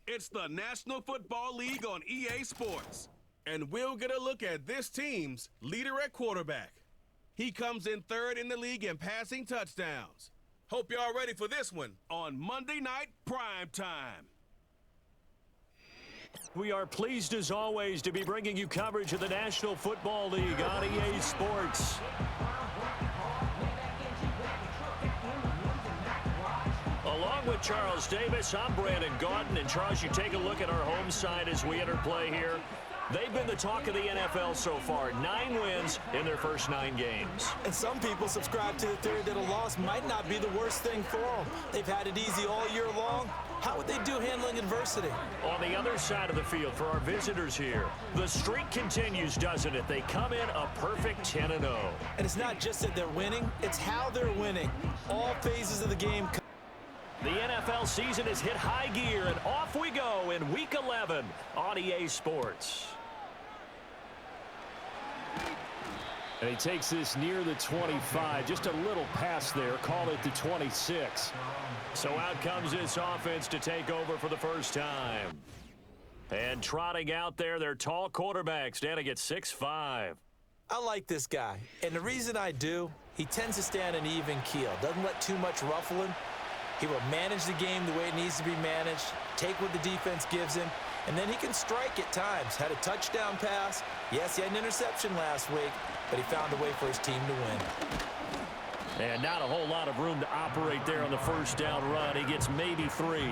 It's the National Football League on EA Sports. And we'll get a look at this team's leader at quarterback. He comes in third in the league in passing touchdowns. Hope y'all ready for this one on Monday Night Prime Time. We are pleased as always to be bringing you coverage of the National Football League on EA Sports. Along with Charles Davis, I'm Brandon Gaudin. And Charles, you take a look at our home side as we enter play here. They've been the talk of the NFL so far. 9 wins in their first 9 games. And some people subscribe to the theory that a loss might not be the worst thing for them. They've had it easy all year long. How would they do handling adversity? On the other side of the field for our visitors here, the streak continues, doesn't it? They come in a perfect 10-0. And it's not just that they're winning, it's how they're winning. All phases of the game. The NFL season has hit high gear, and off we go in Week 11 on EA Sports. And he takes this near the 25. Just a little pass there. Call it the 26. So out comes this offense to take over for the first time. And trotting out there, their tall quarterback standing at 6'5". I like this guy. And the reason I do, he tends to stay on an even keel. Doesn't let too much ruffle him. He will manage the game the way it needs to be managed, take what the defense gives him, and then he can strike at times. Had a touchdown pass. Yes, he had an interception last week, but he found a way for his team to win. And not a whole lot of room to operate there on the first down run. He gets maybe 3.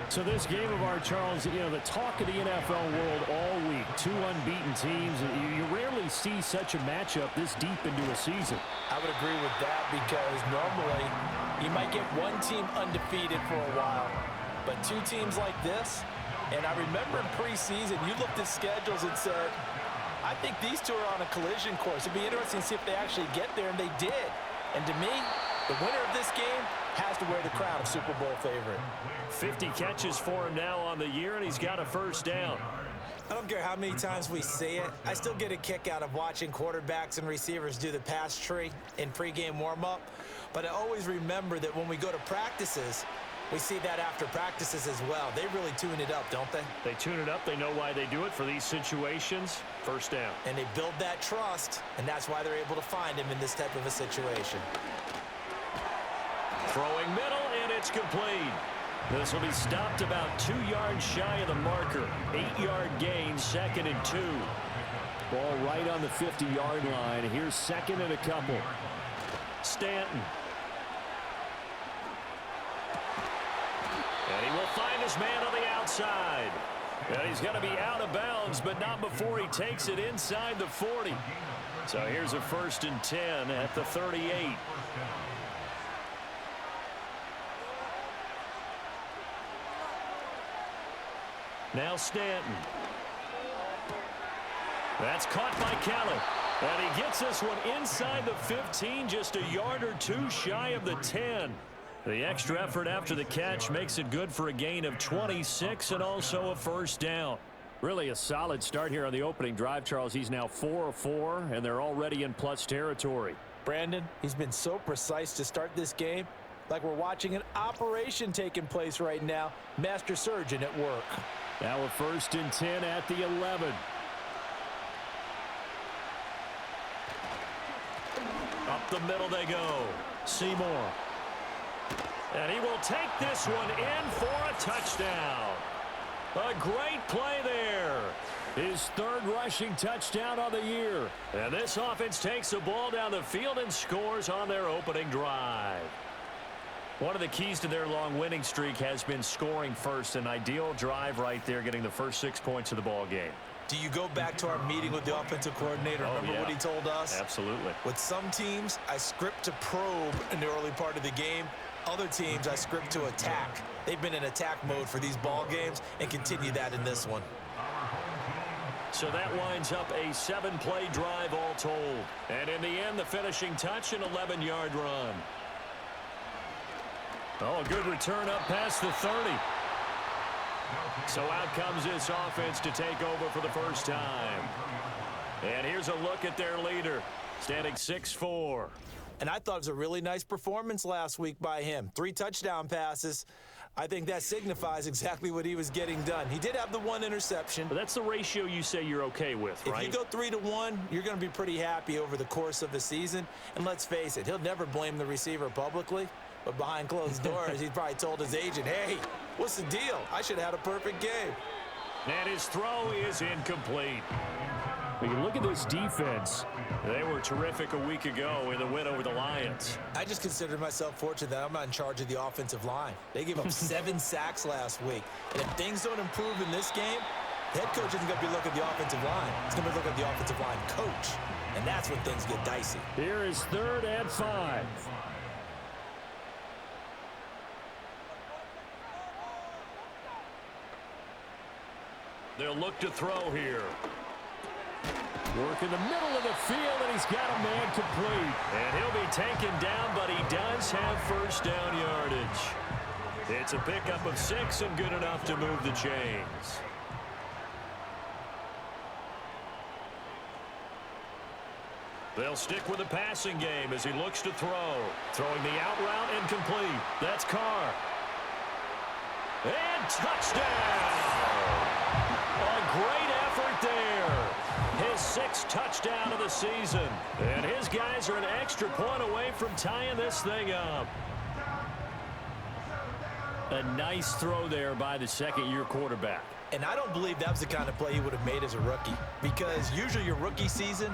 So this game of our, Charles, you know, the talk of the NFL world all week. 2 unbeaten teams. You rarely see such a matchup this deep into a season. I would agree with that because normally you might get one team undefeated for a while, but 2 teams like this, and I remember in preseason you looked at schedules and said, I think these 2 are on a collision course. It'd be interesting to see if they actually get there, and they did. And to me, the winner of this game has to wear the crown of Super Bowl favorite. 50 catches for him now on the year, and he's got a first down. I don't care how many times we see it. I still get a kick out of watching quarterbacks and receivers do the pass tree in pregame warm-up. But I always remember that when we go to practices, we see that after practices as well. They really tune it up, don't they? They tune it up. They know why they do it for these situations. First down. And they build that trust, and that's why they're able to find him in this type of a situation. Throwing middle, and it's complete. This will be stopped about 2 yards shy of the marker. 8-yard gain, 2nd and 2. Ball right on the 50-yard line. Here's 2nd and a couple. Stanton. And he will find his man on the outside. And he's going to be out of bounds, but not before he takes it inside the 40. So here's a 1st and 10 at the 38. Now Stanton. That's caught by Kelly. And he gets this one inside the 15, just a yard or 2 shy of the 10. The extra effort after the catch makes it good for a gain of 26 and also a first down. Really a solid start here on the opening drive, Charles. He's now 4 of 4, and they're already in plus territory. Brandon, he's been so precise to start this game, like we're watching an operation taking place right now. Master surgeon at work. Now a 1st and 10 at the 11. Up the middle they go. Seymour. And he will take this one in for a touchdown. A great play there. His 3rd rushing touchdown on the year. And this offense takes the ball down the field and scores on their opening drive. One of the keys to their long winning streak has been scoring first. An ideal drive right there, getting the first 6 points of the ball game. Do you go back to our meeting with the offensive coordinator? Remember what he told us? Absolutely. With some teams, I script to probe in the early part of the game. Other teams, I script to attack. They've been in attack mode for these ball games and continue that in this one. So that winds up a 7-play drive all told. And in the end, the finishing touch, an 11-yard run. Oh, a good return up past the 30. So out comes this offense to take over for the first time. And here's a look at their leader, standing 6'4". And I thought it was a really nice performance last week by him. 3 touchdown passes. I think that signifies exactly what he was getting done. He did have the one interception. But that's the ratio you say you're okay with, right? If you go 3-to-1, you're going to be pretty happy over the course of the season. And let's face it, he'll never blame the receiver publicly. But behind closed doors, he's probably told his agent, hey, what's the deal? I should have had a perfect game. And his throw is incomplete. When you look at this defense, They were terrific a week ago in the win over the Lions. I just consider myself fortunate that I'm not in charge of the offensive line. They gave up 7 sacks last week. And if things don't improve in this game, the head coach isn't going to be looking at the offensive line. He's going to be looking at the offensive line coach. And that's when things get dicey. here is 3rd and 5. They'll look to throw here. Work in the middle of the field, and he's got a man complete. And he'll be taken down, but he does have first down yardage. It's a pickup of 6 and good enough to move the chains. They'll stick with the passing game as he looks to throw. Throwing the out route incomplete. That's Carr. And touchdown! A great effort there. His 6th touchdown of the season. And his guys are an extra point away from tying this thing up. A nice throw there by the second-year quarterback. And I don't believe that was the kind of play he would have made as a rookie, because usually your rookie season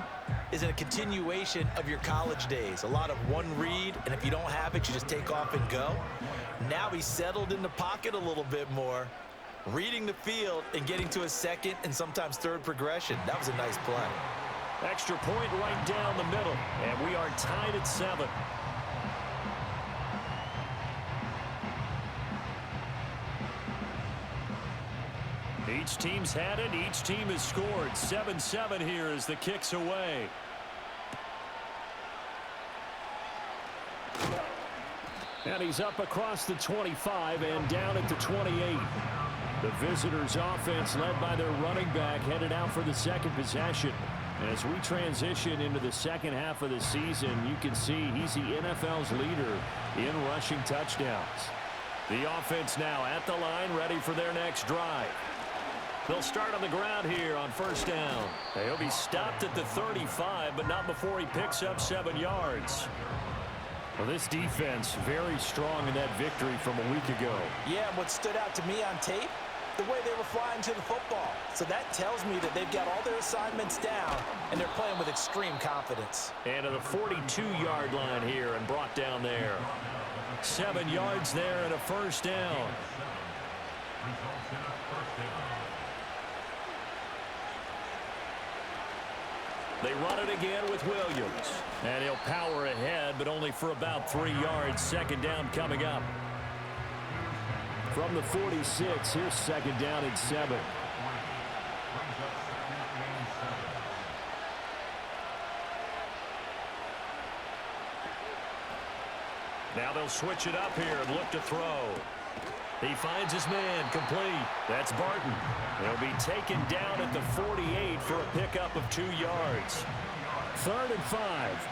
is a continuation of your college days. A lot of one read, and if you don't have it, you just take off and go. Now he's settled in the pocket a little bit more, reading the field and getting to a second and sometimes third progression. That was a nice play. Extra point right down the middle, and we are tied at 7. Each team's had it. Each team has scored. 7-7 here as the kick's away. And he's up across the 25 and down at the 28. The visitors' offense, led by their running back, headed out for the second possession. As we transition into the second half of the season, you can see he's the NFL's leader in rushing touchdowns. The offense now at the line, ready for their next drive. They'll start on the ground here on first down. He'll be stopped at the 35, but not before he picks up 7 yards. Well, this defense very strong in that victory from a week ago. Yeah, and what stood out to me on tape, the way they were flying to the football. So that tells me that they've got all their assignments down, and they're playing with extreme confidence. And to the 42-yard line here and brought down there. 7 yards there and a first down. They run it again with Williams. And he'll power ahead, but only for about 3 yards. Second down coming up. From the 46, here's second down and 7. Now they'll switch it up here and look to throw. He finds his man, complete. That's Barton. He'll be taken down at the 48 for a pickup of 2 yards. 3rd and 5.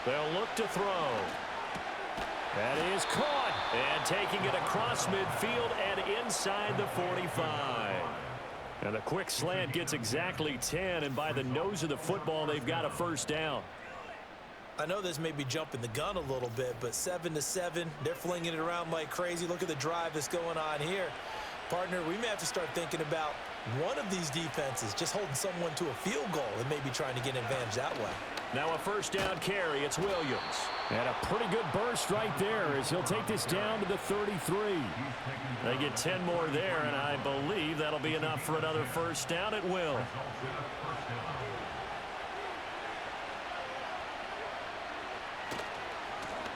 They'll look to throw. That is caught. And taking it across midfield and inside the 45. And a quick slant gets exactly 10, and by the nose of the football, they've got a first down. I know this may be jumping the gun a little bit, but 7-7, they're flinging it around like crazy. Look at the drive that's going on here. Partner, we may have to start thinking about one of these defenses just holding someone to a field goal and maybe trying to get an advantage that way. Now a first down carry. It's Williams. And a pretty good burst right there as he'll take this down to the 33. They get 10 more there, and I believe that'll be enough for another first down. It will.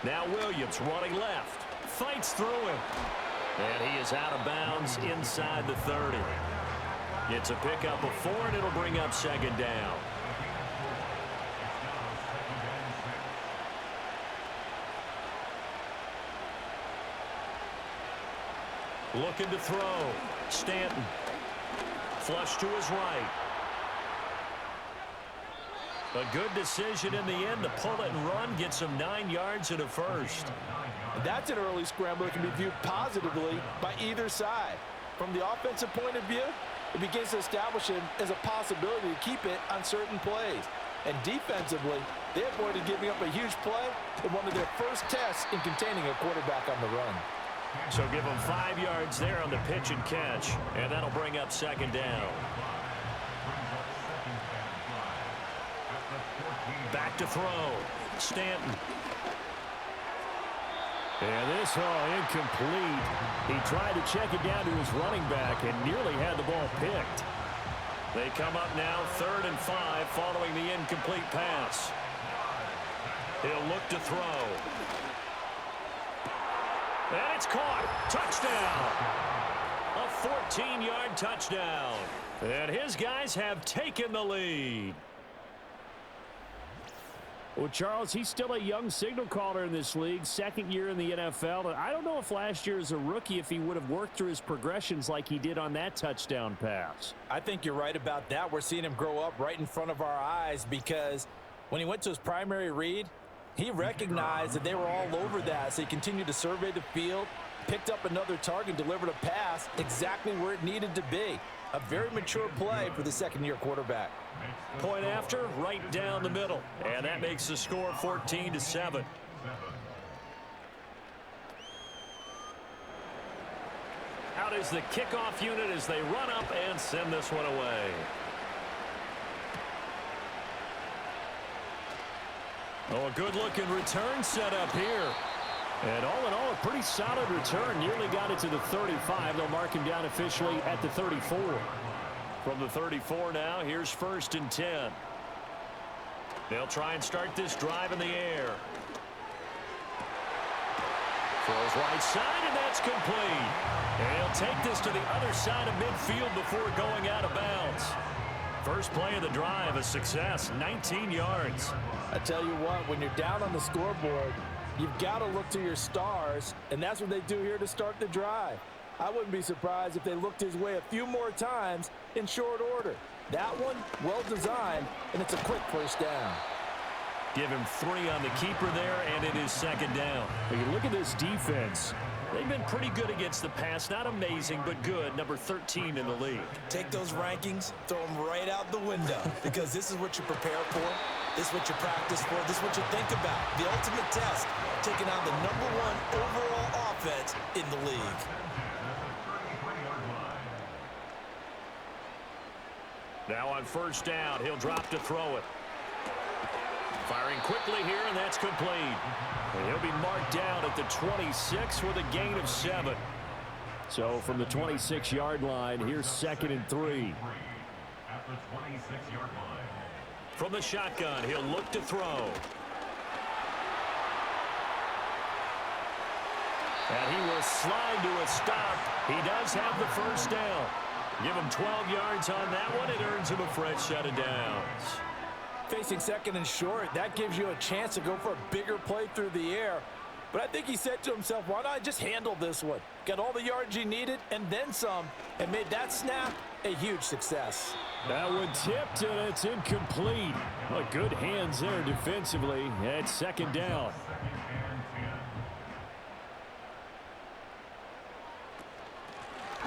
Now Williams running left. Fights through him. And he is out of bounds inside the 30. It's a pickup of 4, and it'll bring up second down. Looking to throw. Stanton. Flush to his right. A good decision in the end to pull it and run, get some 9 yards and a first. That's an early scramble that can be viewed positively by either side. From the offensive point of view, it begins to establish him as a possibility to keep it on certain plays. And defensively, they avoided giving up a huge play in one of their first tests in containing a quarterback on the run. So give them 5 yards there on the pitch and catch, and that'll bring up second down. Back to throw. Stanton. And this incomplete. He tried to check it down to his running back and nearly had the ball picked. They come up now 3rd and 5 following the incomplete pass. He'll look to throw. And it's caught. Touchdown. A 14-yard touchdown. And his guys have taken the lead. Well, Charles, he's still a young signal caller in this league, 2nd year in the NFL. And I don't know if last year as a rookie, if he would have worked through his progressions like he did on that touchdown pass. I think you're right about that. We're seeing him grow up right in front of our eyes because when he went to his primary read, he recognized that they were all over that. So he continued to survey the field, picked up another target, delivered a pass exactly where it needed to be. A very mature play for the 2nd-year quarterback. Point after, right down the middle. And that makes the score 14-7. Out is the kickoff unit as they run up and send this one away. Oh, a good-looking return set up here. And all in all, a pretty solid return. Nearly got it to the 35. They'll mark him down officially at the 34. From the 34 now, here's 1st and 10. They'll try and start this drive in the air. Throws right side, and that's complete. And he'll take this to the other side of midfield before going out of bounds. First play of the drive, a success, 19 yards. I tell you what, when you're down on the scoreboard, you've got to look to your stars, and that's what they do here to start the drive. I wouldn't be surprised if they looked his way a few more times in short order. That one, well designed, and it's a quick first down. Give him 3 on the keeper there, and it is 2nd down. When you look at this defense, they've been pretty good against the pass. Not amazing, but good. Number 13 in the league. Take those rankings, throw them right out the window, because this is what you prepare for. This is what you practice for. This is what you think about. The ultimate test, taking on the #1 overall offense in the league. Now on 1st down, he'll drop to throw it. Firing quickly here, and that's complete. And he'll be marked down at the 26 with a gain of 7. So from the 26-yard line, here's 2nd and 3. At the 26-yard line. From the shotgun, he'll look to throw. And he will slide to a stop. He does have the first down. Give him 12 yards on that one. It earns him a fresh set of downs. Facing 2nd and short, that gives you a chance to go for a bigger play through the air. But I think he said to himself, why not just handle this one? Got all the yards he needed and then some, and made that snap a huge success. That one tipped, and it's incomplete. Well, good hands there defensively. It's 2nd down.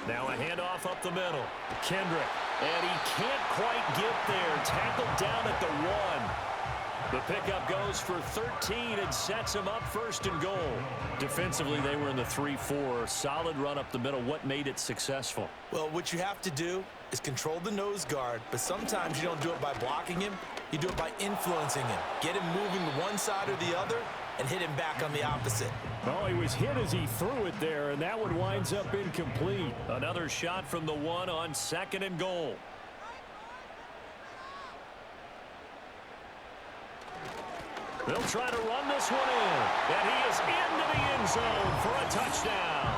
Now a handoff up the middle. Kendrick. And he can't quite get there. Tackled down at the 1. The pickup goes for 13 and sets him up 1st and goal. Defensively, they were in the 3-4. Solid run up the middle. What made it successful? Well, what you have to do is control the nose guard, but sometimes you don't do it by blocking him. You do it by influencing him. Get him moving to one side or the other and hit him back on the opposite. Oh, he was hit as he threw it there, and that one winds up incomplete. Another shot from the 1 on 2nd and goal. They'll try to run this one in. And he is into the end zone for a touchdown.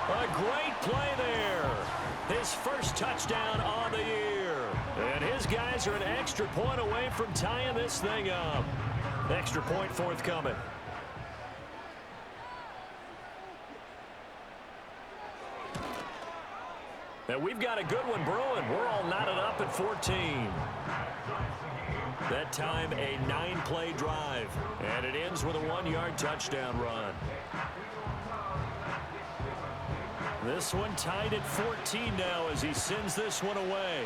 A great play there. His first touchdown on the year. And his guys are an extra point away from tying this thing up. Extra point forthcoming. And we've got a good one brewing. We're all knotted up at 14. That time a 9-play drive. And it ends with a 1-yard touchdown run. This one tied at 14 now as he sends this one away.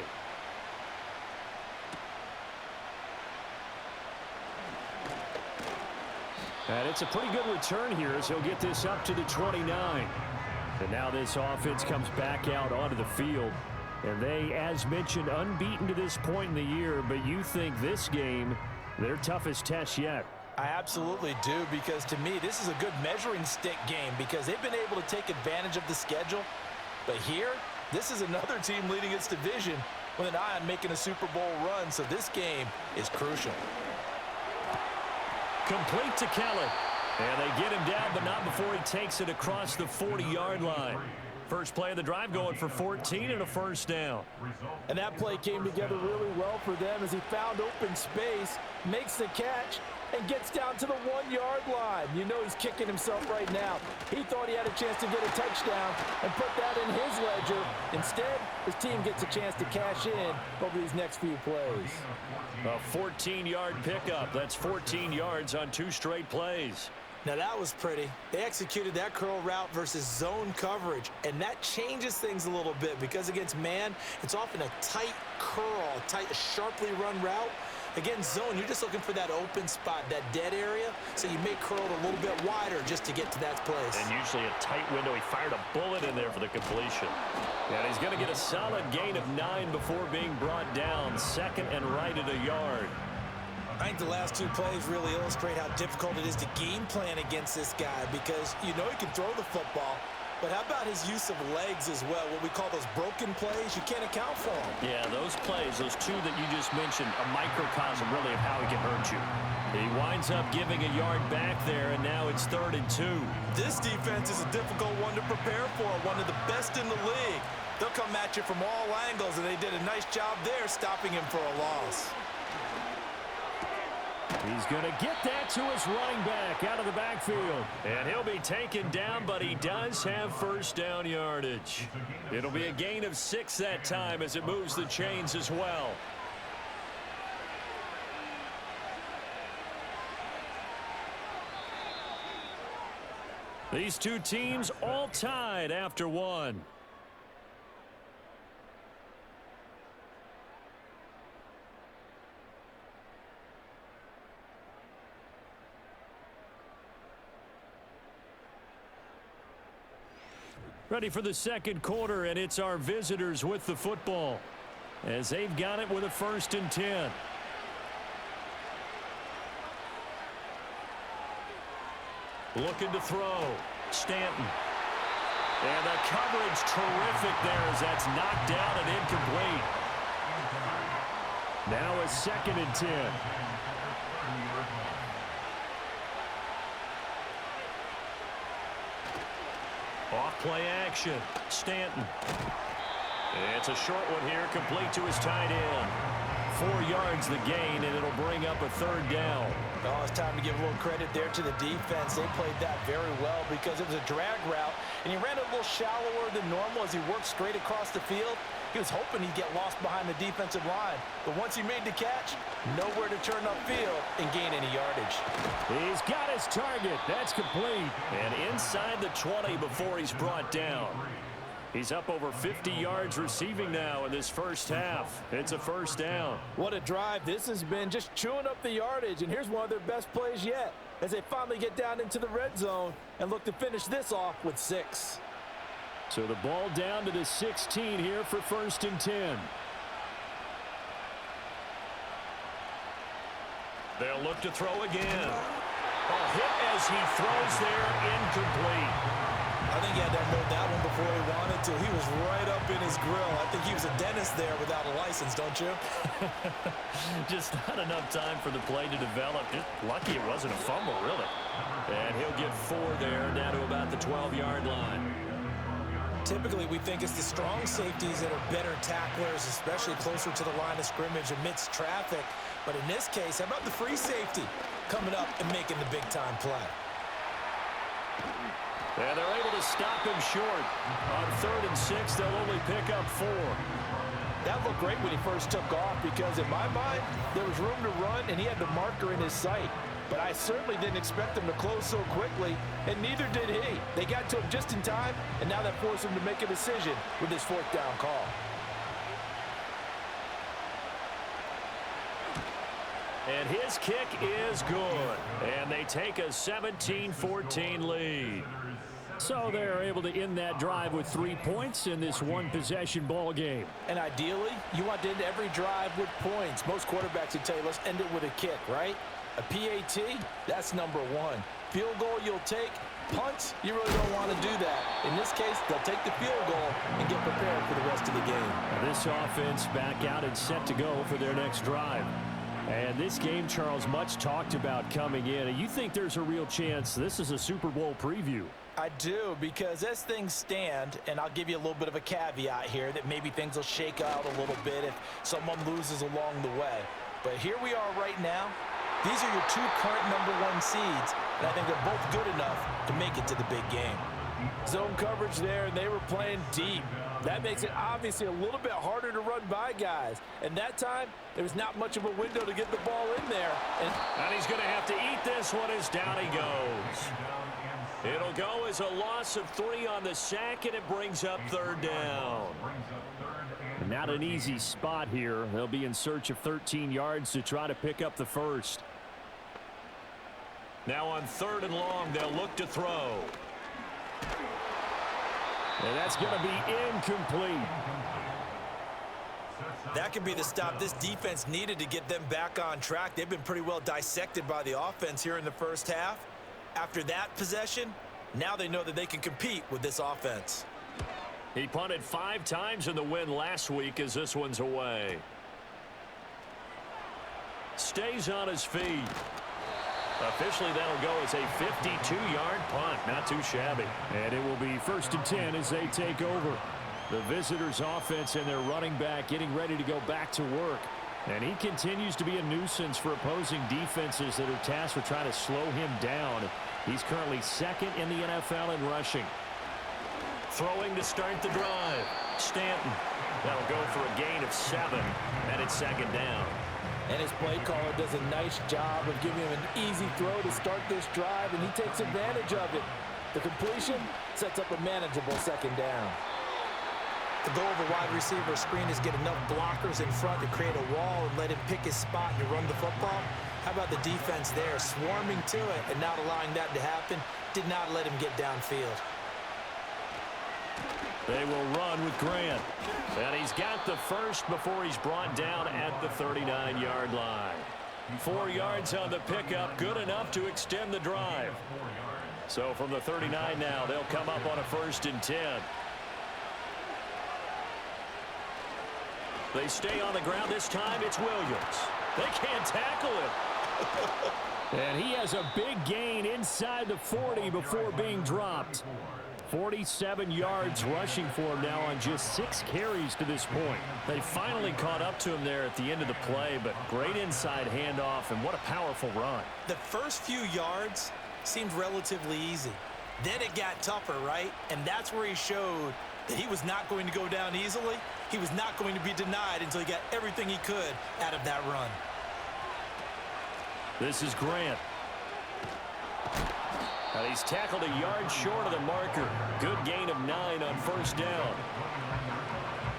And it's a pretty good return here as he'll get this up to the 29. And now this offense comes back out onto the field. And they, as mentioned, unbeaten to this point in the year. But you think this game, their toughest test yet? I absolutely do, because to me, this is a good measuring stick game because they've been able to take advantage of the schedule. But here, this is another team leading its division with an eye on making a Super Bowl run. So this game is crucial. Complete to Kelly. And they get him down, but not before he takes it across the 40-yard line. First play of the drive going for 14 and a first down. And that play came together really well for them as he found open space, makes the catch, and gets down to the 1-yard line. You know he's kicking himself right now. He thought he had a chance to get a touchdown and put that in his ledger. Instead, his team gets a chance to cash in over these next few plays. A 14-yard pickup. That's 14 yards on 2 straight plays. Now that was pretty. They executed that curl route versus zone coverage, and that changes things a little bit because against man, it's often a tight curl, tight, sharply run route. Against zone, you're just looking for that open spot, that dead area, so you may curl it a little bit wider just to get to that place. And usually a tight window. He fired a bullet in there for the completion. And he's going to get a solid gain of 9 before being brought down. Second and right at a yard. I think the last 2 plays really illustrate how difficult it is to game plan against this guy because you know he can throw the football, but how about his use of legs as well? What we call those broken plays, you can't account for them. Yeah, those plays, those 2 that you just mentioned, a microcosm really of how he can hurt you. He winds up giving a yard back there, and now it's 3rd and 2. This defense is a difficult one to prepare for, one of the best in the league. They'll come at you from all angles, and they did a nice job there stopping him for a loss. He's going to get that to his running back out of the backfield. And he'll be taken down, but he does have first down yardage. It'll be a gain of 6 that time as it moves the chains as well. These 2 teams all tied after 1. Ready for the second quarter, and it's our visitors with the football as they've got it with a 1st and 10. Looking to throw. Stanton. And the coverage terrific there as that's knocked down and incomplete. Now a 2nd and 10. Off play action. Stanton. It's a short one here, complete to his tight end. 4 yards the gain, and it'll bring up a 3rd down. Oh, it's time to give a little credit there to the defense. They played that very well because it was a drag route, and he ran it a little shallower than normal as he worked straight across the field. He was hoping he'd get lost behind the defensive line, but once he made the catch, nowhere to turn upfield and gain any yardage. He's got his target. That's complete. And inside the 20 before he's brought down. He's up over 50 yards receiving now in this first half. It's a 1st down. What a drive this has been, just chewing up the yardage, and here's one of their best plays yet as they finally get down into the red zone and look to finish this off with 6. So the ball down to the 16 here for 1st and 10. They'll look to throw again. A hit as he throws there, incomplete. I think he had to unload that one before he wanted to. He was right up in his grill. I think he was a dentist there without a license, don't you? Just not enough time for the play to develop. Just lucky it wasn't a fumble, really. And he'll get 4 there, down to about the 12-yard line. Typically, we think it's the strong safeties that are better tacklers, especially closer to the line of scrimmage amidst traffic. But in this case, how about the free safety coming up and making the big-time play? And they're able to stop him short. On 3rd and 6, they'll only pick up 4. That looked great when he first took off because in my mind, there was room to run and he had the marker in his sight. But I certainly didn't expect him to close so quickly, and neither did he. They got to him just in time, and now that forced him to make a decision with his fourth down call. And his kick is good. And they take a 17-14 lead. So they're able to end that drive with 3 points in this one-possession ball game. And ideally, you want to end every drive with points. Most quarterbacks would tell you, let's end it with a kick, right? A PAT, that's number one. Field goal you'll take. Punts, you really don't want to do that. In this case, they'll take the field goal and get prepared for the rest of the game. This offense back out and set to go for their next drive. And this game, Charles, much talked about coming in. And you think there's a real chance this is a Super Bowl preview? I do, because as things stand, and I'll give you a little bit of a caveat here, that maybe things will shake out a little bit if someone loses along the way. But here we are right now. These are your two current #1 seeds, and I think they're both good enough to make it to the big game. Zone coverage there, and they were playing deep. That makes it obviously a little bit harder to run by guys. And that time, there was not much of a window to get the ball in there. And he's going to have to eat this one as down he goes. It'll go as a loss of 3 on the sack, and it brings up 3rd down. Not an easy spot here. They'll be in search of 13 yards to try to pick up the first. Now on 3rd and long, they'll look to throw. And that's going to be incomplete. That could be the stop this defense needed to get them back on track. They've been pretty well dissected by the offense here in the first half. After that possession, now they know that they can compete with this offense. He punted 5 times in the win last week as this one's away. Stays on his feet. Officially, that'll go as a 52-yard punt. Not too shabby. And it will be 1st and 10 as they take over. The visitors' offense and their running back getting ready to go back to work. And he continues to be a nuisance for opposing defenses that are tasked with trying to slow him down. He's currently 2nd in the NFL in rushing. Throwing to start the drive. Stanton. That'll go for a gain of 7. And it's 2nd down. And his play caller does a nice job of giving him an easy throw to start this drive, and he takes advantage of it. The completion sets up a manageable 2nd down. The goal of a wide receiver screen is get enough blockers in front to create a wall and let him pick his spot and run the football. How about the defense there, swarming to it and not allowing that to happen? Did not let him get downfield. They will run with Grant. And he's got the first before he's brought down at the 39-yard line. 4 yards on the pickup, good enough to extend the drive. So from the 39 now, they'll come up on a 1st and 10. They stay on the ground. This time it's Williams. They can't tackle him. And he has a big gain inside the 40 before being dropped. 47 yards rushing for him now on just 6 carries to this point. They finally caught up to him there at the end of the play, but great inside handoff, and what a powerful run. The first few yards seemed relatively easy. Then it got tougher, right? And that's where he showed that he was not going to go down easily. He was not going to be denied until he got everything he could out of that run. This is Grant. And he's tackled a yard short of the marker. Good gain of 9 on 1st down.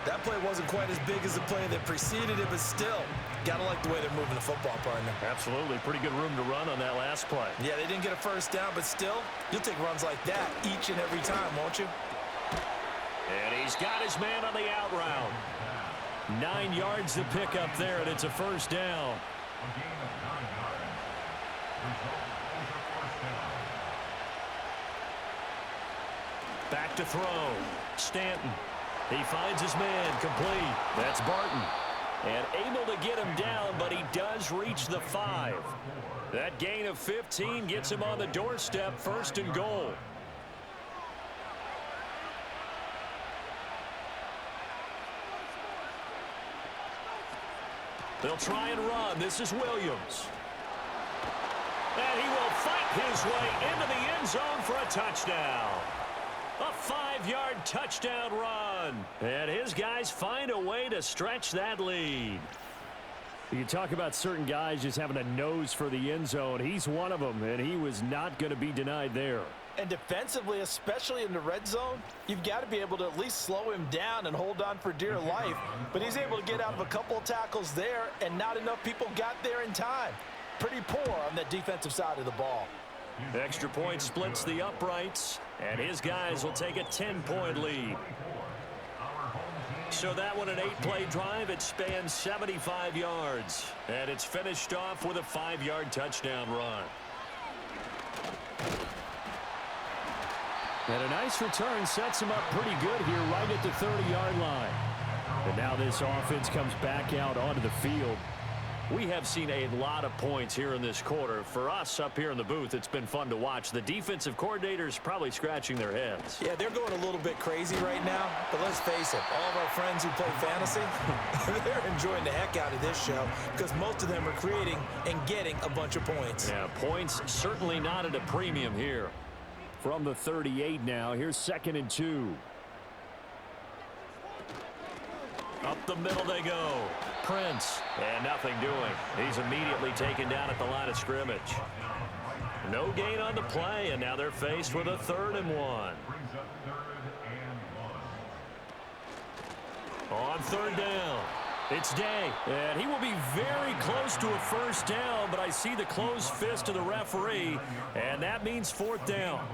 That play wasn't quite as big as the play that preceded it, but still, gotta like the way they're moving the football, partner. Absolutely. Pretty good room to run on that last play. Yeah, they didn't get a 1st down, but still, you'll take runs like that each and every time, won't you? And he's got his man on the out route. 9 yards to pick up there, and it's a 1st down. Back to throw. Stanton. He finds his man complete. That's Barton. And able to get him down, but he does reach the 5. That gain of 15 gets him on the doorstep, 1st and goal. They'll try and run. This is Williams. And he will fight his way into the end zone for a touchdown. A 5-yard touchdown run. And his guys find a way to stretch that lead. You talk about certain guys just having a nose for the end zone. He's one of them, and he was not going to be denied there. And defensively, especially in the red zone, you've got to be able to at least slow him down and hold on for dear life. But he's able to get out of a couple of tackles there, and not enough people got there in time. Pretty poor on the defensive side of the ball. Extra point splits the uprights, and his guys will take a 10-point lead. So that one, an 8-play drive. It spans 75 yards, and it's finished off with a 5-yard touchdown run. And a nice return sets him up pretty good here right at the 30-yard line. And now this offense comes back out onto the field. We have seen a lot of points here in this quarter. For us up here in the booth, it's been fun to watch. The defensive coordinators probably scratching their heads. Yeah, they're going a little bit crazy right now. But let's face it, all of our friends who play fantasy, they're enjoying the heck out of this show because most of them are creating and getting a bunch of points. Yeah, points certainly not at a premium here. From the 38 now, here's 2nd and 2. Up the middle they go. Prince, and nothing doing. He's immediately taken down at the line of scrimmage. No gain on the play, and now they're faced with a 3rd and 1. On 3rd down, it's Day, and he will be very close to a 1st down, but I see the closed fist of the referee, and that means 4th down.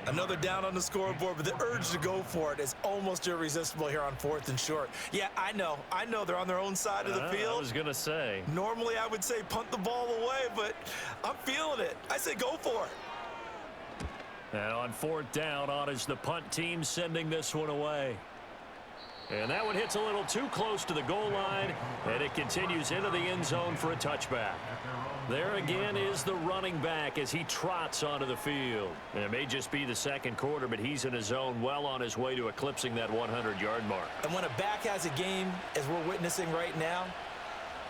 Another down on the scoreboard, but the urge to go for it is almost irresistible here on 4th and short. Yeah, I know they're on their own side of the field. I was going to say. Normally I would say punt the ball away, but I'm feeling it. I say go for it. And on 4th down, on is the punt team sending this one away. And that one hits a little too close to the goal line, and it continues into the end zone for a touchback. There again is the running back as he trots onto the field. And it may just be the 2nd quarter, but he's in his zone well on his way to eclipsing that 100-yard mark. And when a back has a game, as we're witnessing right now,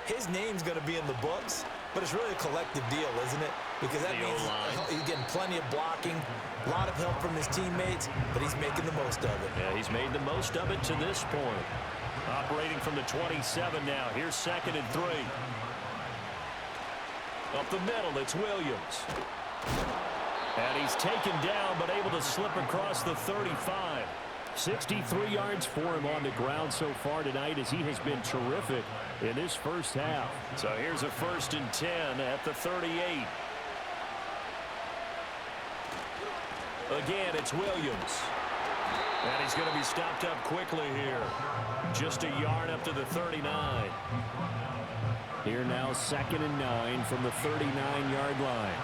his name's going to be in the books, but it's really a collective deal, isn't it? Because that means he's getting plenty of blocking, a lot of help from his teammates, but he's making the most of it. Yeah, he's made the most of it to this point. Operating from the 27 now. Here's 2nd and 3. Up the middle, it's Williams. And he's taken down, but able to slip across the 35. 63 yards for him on the ground so far tonight as he has been terrific in this first half. So here's a 1st and 10 at the 38. Again, it's Williams. And he's going to be stopped up quickly here. Just a yard up to the 39. Here now 2nd and 9 from the 39-yard line.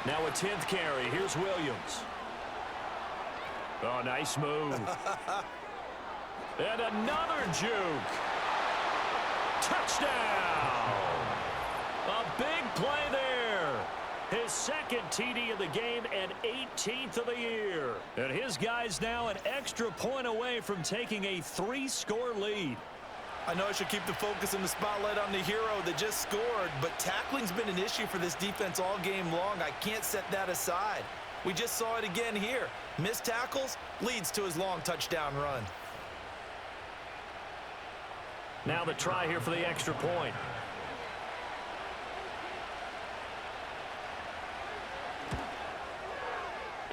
Now a 10th carry. Here's Williams. Oh, nice move. And another juke. Touchdown. A big play there. His 2nd TD of the game and 18th of the year. And his guys now an extra point away from taking a 3-score lead. I know I should keep the focus and the spotlight on the hero that just scored, but tackling's been an issue for this defense all game long. I can't set that aside. We just saw it again here. Missed tackles leads to his long touchdown run. Now the try here for the extra point.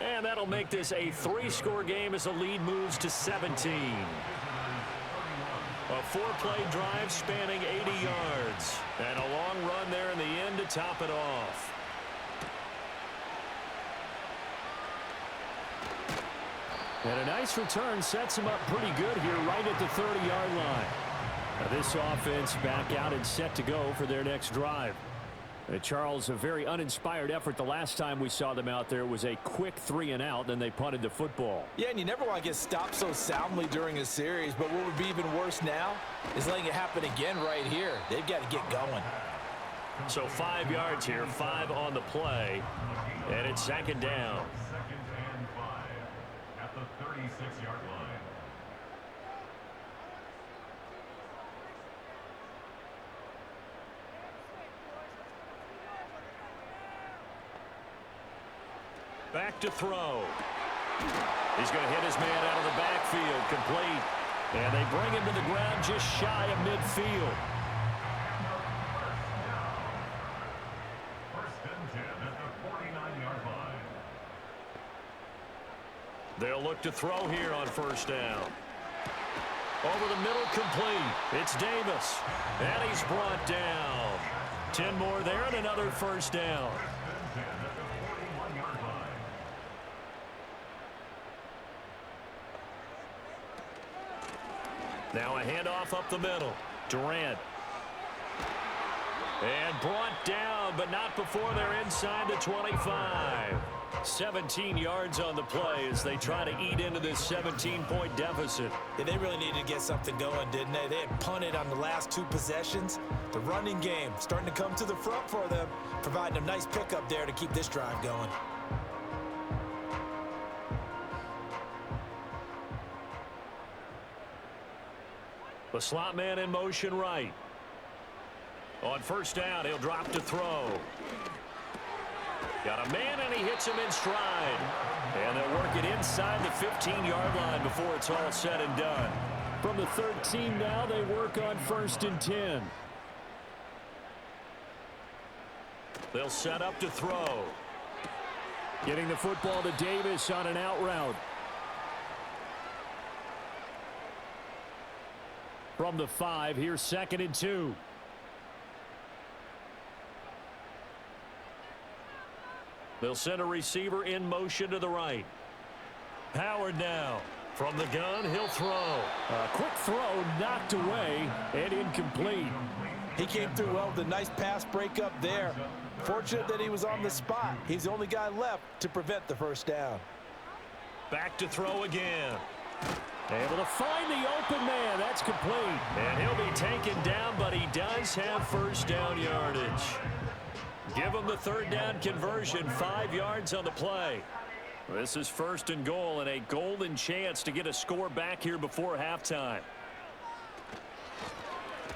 And that'll make this a 3-score game as the lead moves to 17. A 4-play drive spanning 80 yards. And a long run there in the end to top it off. And a nice return sets him up pretty good here right at the 30-yard line. Now this offense back out and set to go for their next drive. Charles, a very uninspired effort the last time we saw them out there. It was a quick 3-and-out, then they punted the football. Yeah, and you never want to get stopped so soundly during a series, but what would be even worse now is letting it happen again right here. They've got to get going. So 5 yards here, 5 on the play, and it's 2nd down. 2nd and 5 at the 36-yard line. Back to throw. He's going to hit his man out of the backfield, complete. And they bring him to the ground just shy of midfield. First and 10 at the 49-yard line. They'll look to throw here on first down. Over the middle, complete. It's Davis. And he's brought down. 10 more there and another first down. Now a handoff up the middle. Durant. And brought down, but not before they're inside the 25. 17 yards on the play as they try to eat into this 17-point deficit. Yeah, they really needed to get something going, didn't they? They had punted on the last 2 possessions. The running game starting to come to the front for them, providing a nice pickup there to keep this drive going. The slot man in motion right. On first down, he'll drop to throw. Got a man, and he hits him in stride. And they'll work it inside the 15-yard line before it's all said and done. From the 13 now, they work on first and 10. They'll set up to throw. Getting the football to Davis on an out route. From the 5, here's second and 2. They'll send a receiver in motion to the right. Howard now. From the gun, he'll throw. A quick throw knocked away and incomplete. He came through well with a nice pass breakup there. Fortunate that he was on the spot. He's the only guy left to prevent the first down. Back to throw again. Able to find the open man. That's complete. And he'll be taken down, but he does have first down yardage. Give him the third down conversion, 5 yards on the play. This is first and goal and a golden chance to get a score back here before halftime.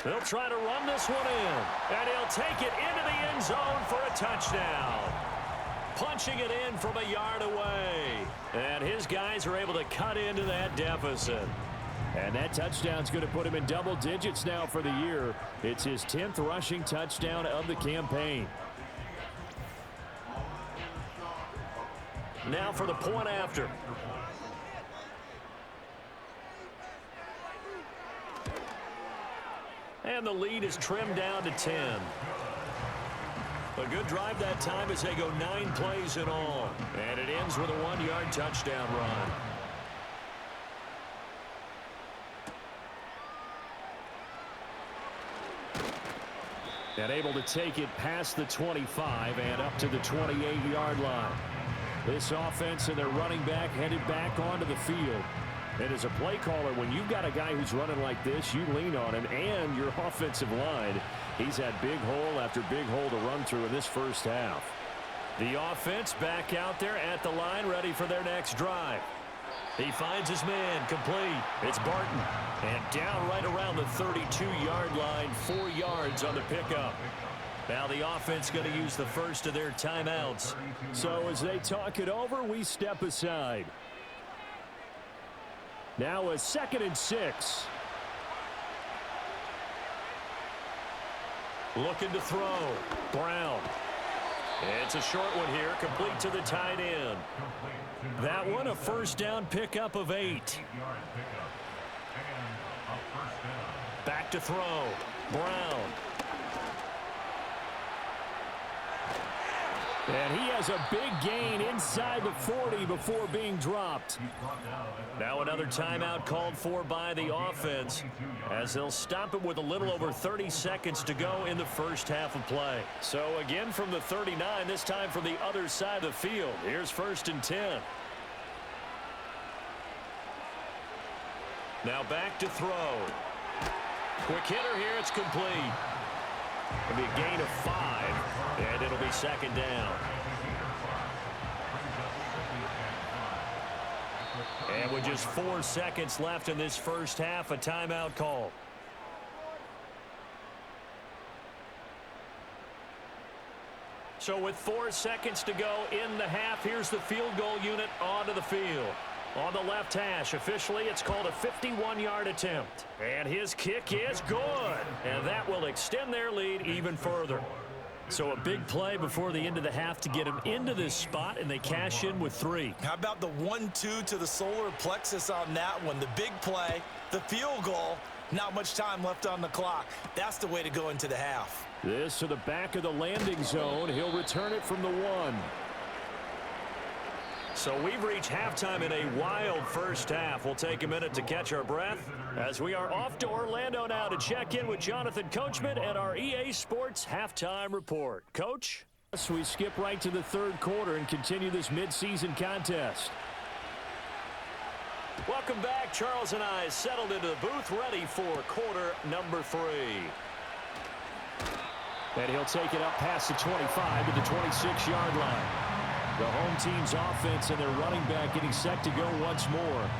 They'll try to run this one in, and he'll take it into the end zone for a touchdown. Punching it in from a yard away. And his guys are able to cut into that deficit. And that touchdown's going to put him in double digits now for the year. It's his 10th rushing touchdown of the campaign. Now for the point after. And the lead is trimmed down to 10. A good drive that time as they go 9 plays in all. And it ends with a 1-yard touchdown run. And able to take it past the 25 and up to the 28-yard line. This offense and their running back headed back onto the field. And as a play caller, when you've got a guy who's running like this, you lean on him and your offensive line. He's had big hole after big hole to run through in this first half. The offense back out there at the line, ready for their next drive. He finds his man, complete. It's Barton. And down right around the 32-yard line, 4 yards on the pickup. Now the offense going to use the first of their timeouts. So as they talk it over, we step aside. Now a 2nd and 6. Looking to throw. Brown. It's a short one here, complete to the tight end. That one a first down pickup of 8. Back to throw. Brown. And he has a big gain inside the 40 before being dropped. Now another timeout called for by the offense as they'll stop it with a little over 30 seconds to go in the first half of play. So again from the 39, this time from the other side of the field. Here's first and 10. Now back to throw. Quick hitter here, it's complete. It'll be a gain of 5, and it'll be second down. And with just 4 seconds left in this first half, a timeout call. So with 4 seconds to go in the half, here's the field goal unit onto the field. On the left hash, officially it's called a 51-yard attempt. And his kick is good. And that will extend their lead even further. So a big play before the end of the half to get him into this spot, and they cash in with 3. How about the 1-2 to the solar plexus on that one? The big play, the field goal, not much time left on the clock. That's the way to go into the half. This to the back of the landing zone. He'll return it from the 1. So we've reached halftime in a wild first half. We'll take a minute to catch our breath as we are off to Orlando now to check in with Jonathan Coachman and our EA Sports Halftime Report. Coach? So we skip right to the third quarter and continue this midseason contest. Welcome back. Charles and I settled into the booth ready for quarter number 3. And he'll take it up past the 25 to the 26-yard line. The home team's offense and their running back getting set to go once more.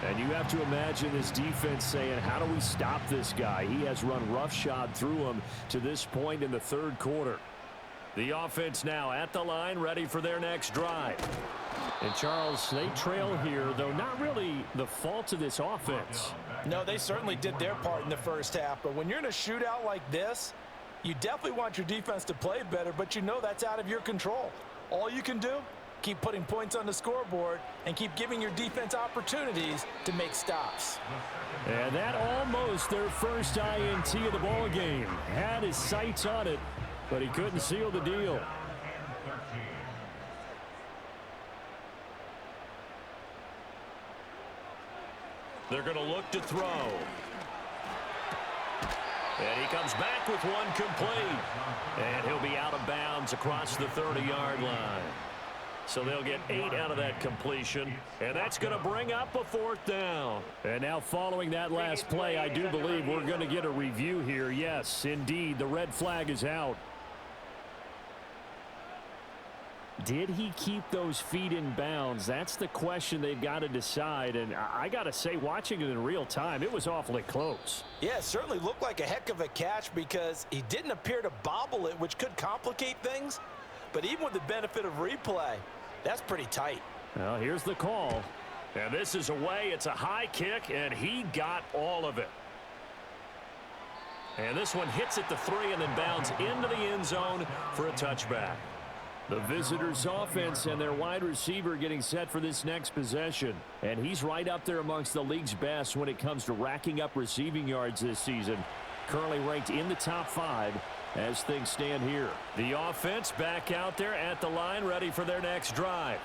And you have to imagine this defense saying, how do we stop this guy? He has run roughshod through him to this point in the third quarter. The offense now at the line, ready for their next drive. And Charles, they trail here, though not really the fault of this offense. No, they certainly did their part in the first half. But when you're in a shootout like this, you definitely want your defense to play better, but you know that's out of your control. All you can do, keep putting points on the scoreboard and keep giving your defense opportunities to make stops. And that almost their first INT of the ball game. Had his sights on it, but he couldn't seal the deal. They're going to look to throw. And he comes back with one complete. And he'll be out of bounds across the 30-yard line. So they'll get 8 out of that completion. And that's going to bring up a 4th down. And now following that last play, I do believe we're going to get a review here. Yes, indeed, the red flag is out. Did he keep those feet in bounds? That's the question they've got to decide. And I got to say, watching it in real time, it was awfully close. Yeah, it certainly looked like a heck of a catch because he didn't appear to bobble it, which could complicate things. But even with the benefit of replay, that's pretty tight. Well, here's the call. And this is away. It's a high kick, and he got all of it. And this one hits at the 3 and then bounds into the end zone for a touchback. The visitors' offense and their wide receiver getting set for this next possession. And he's right up there amongst the league's best when it comes to racking up receiving yards this season. Currently ranked in the top 5 as things stand here. The offense back out there at the line, ready for their next drive.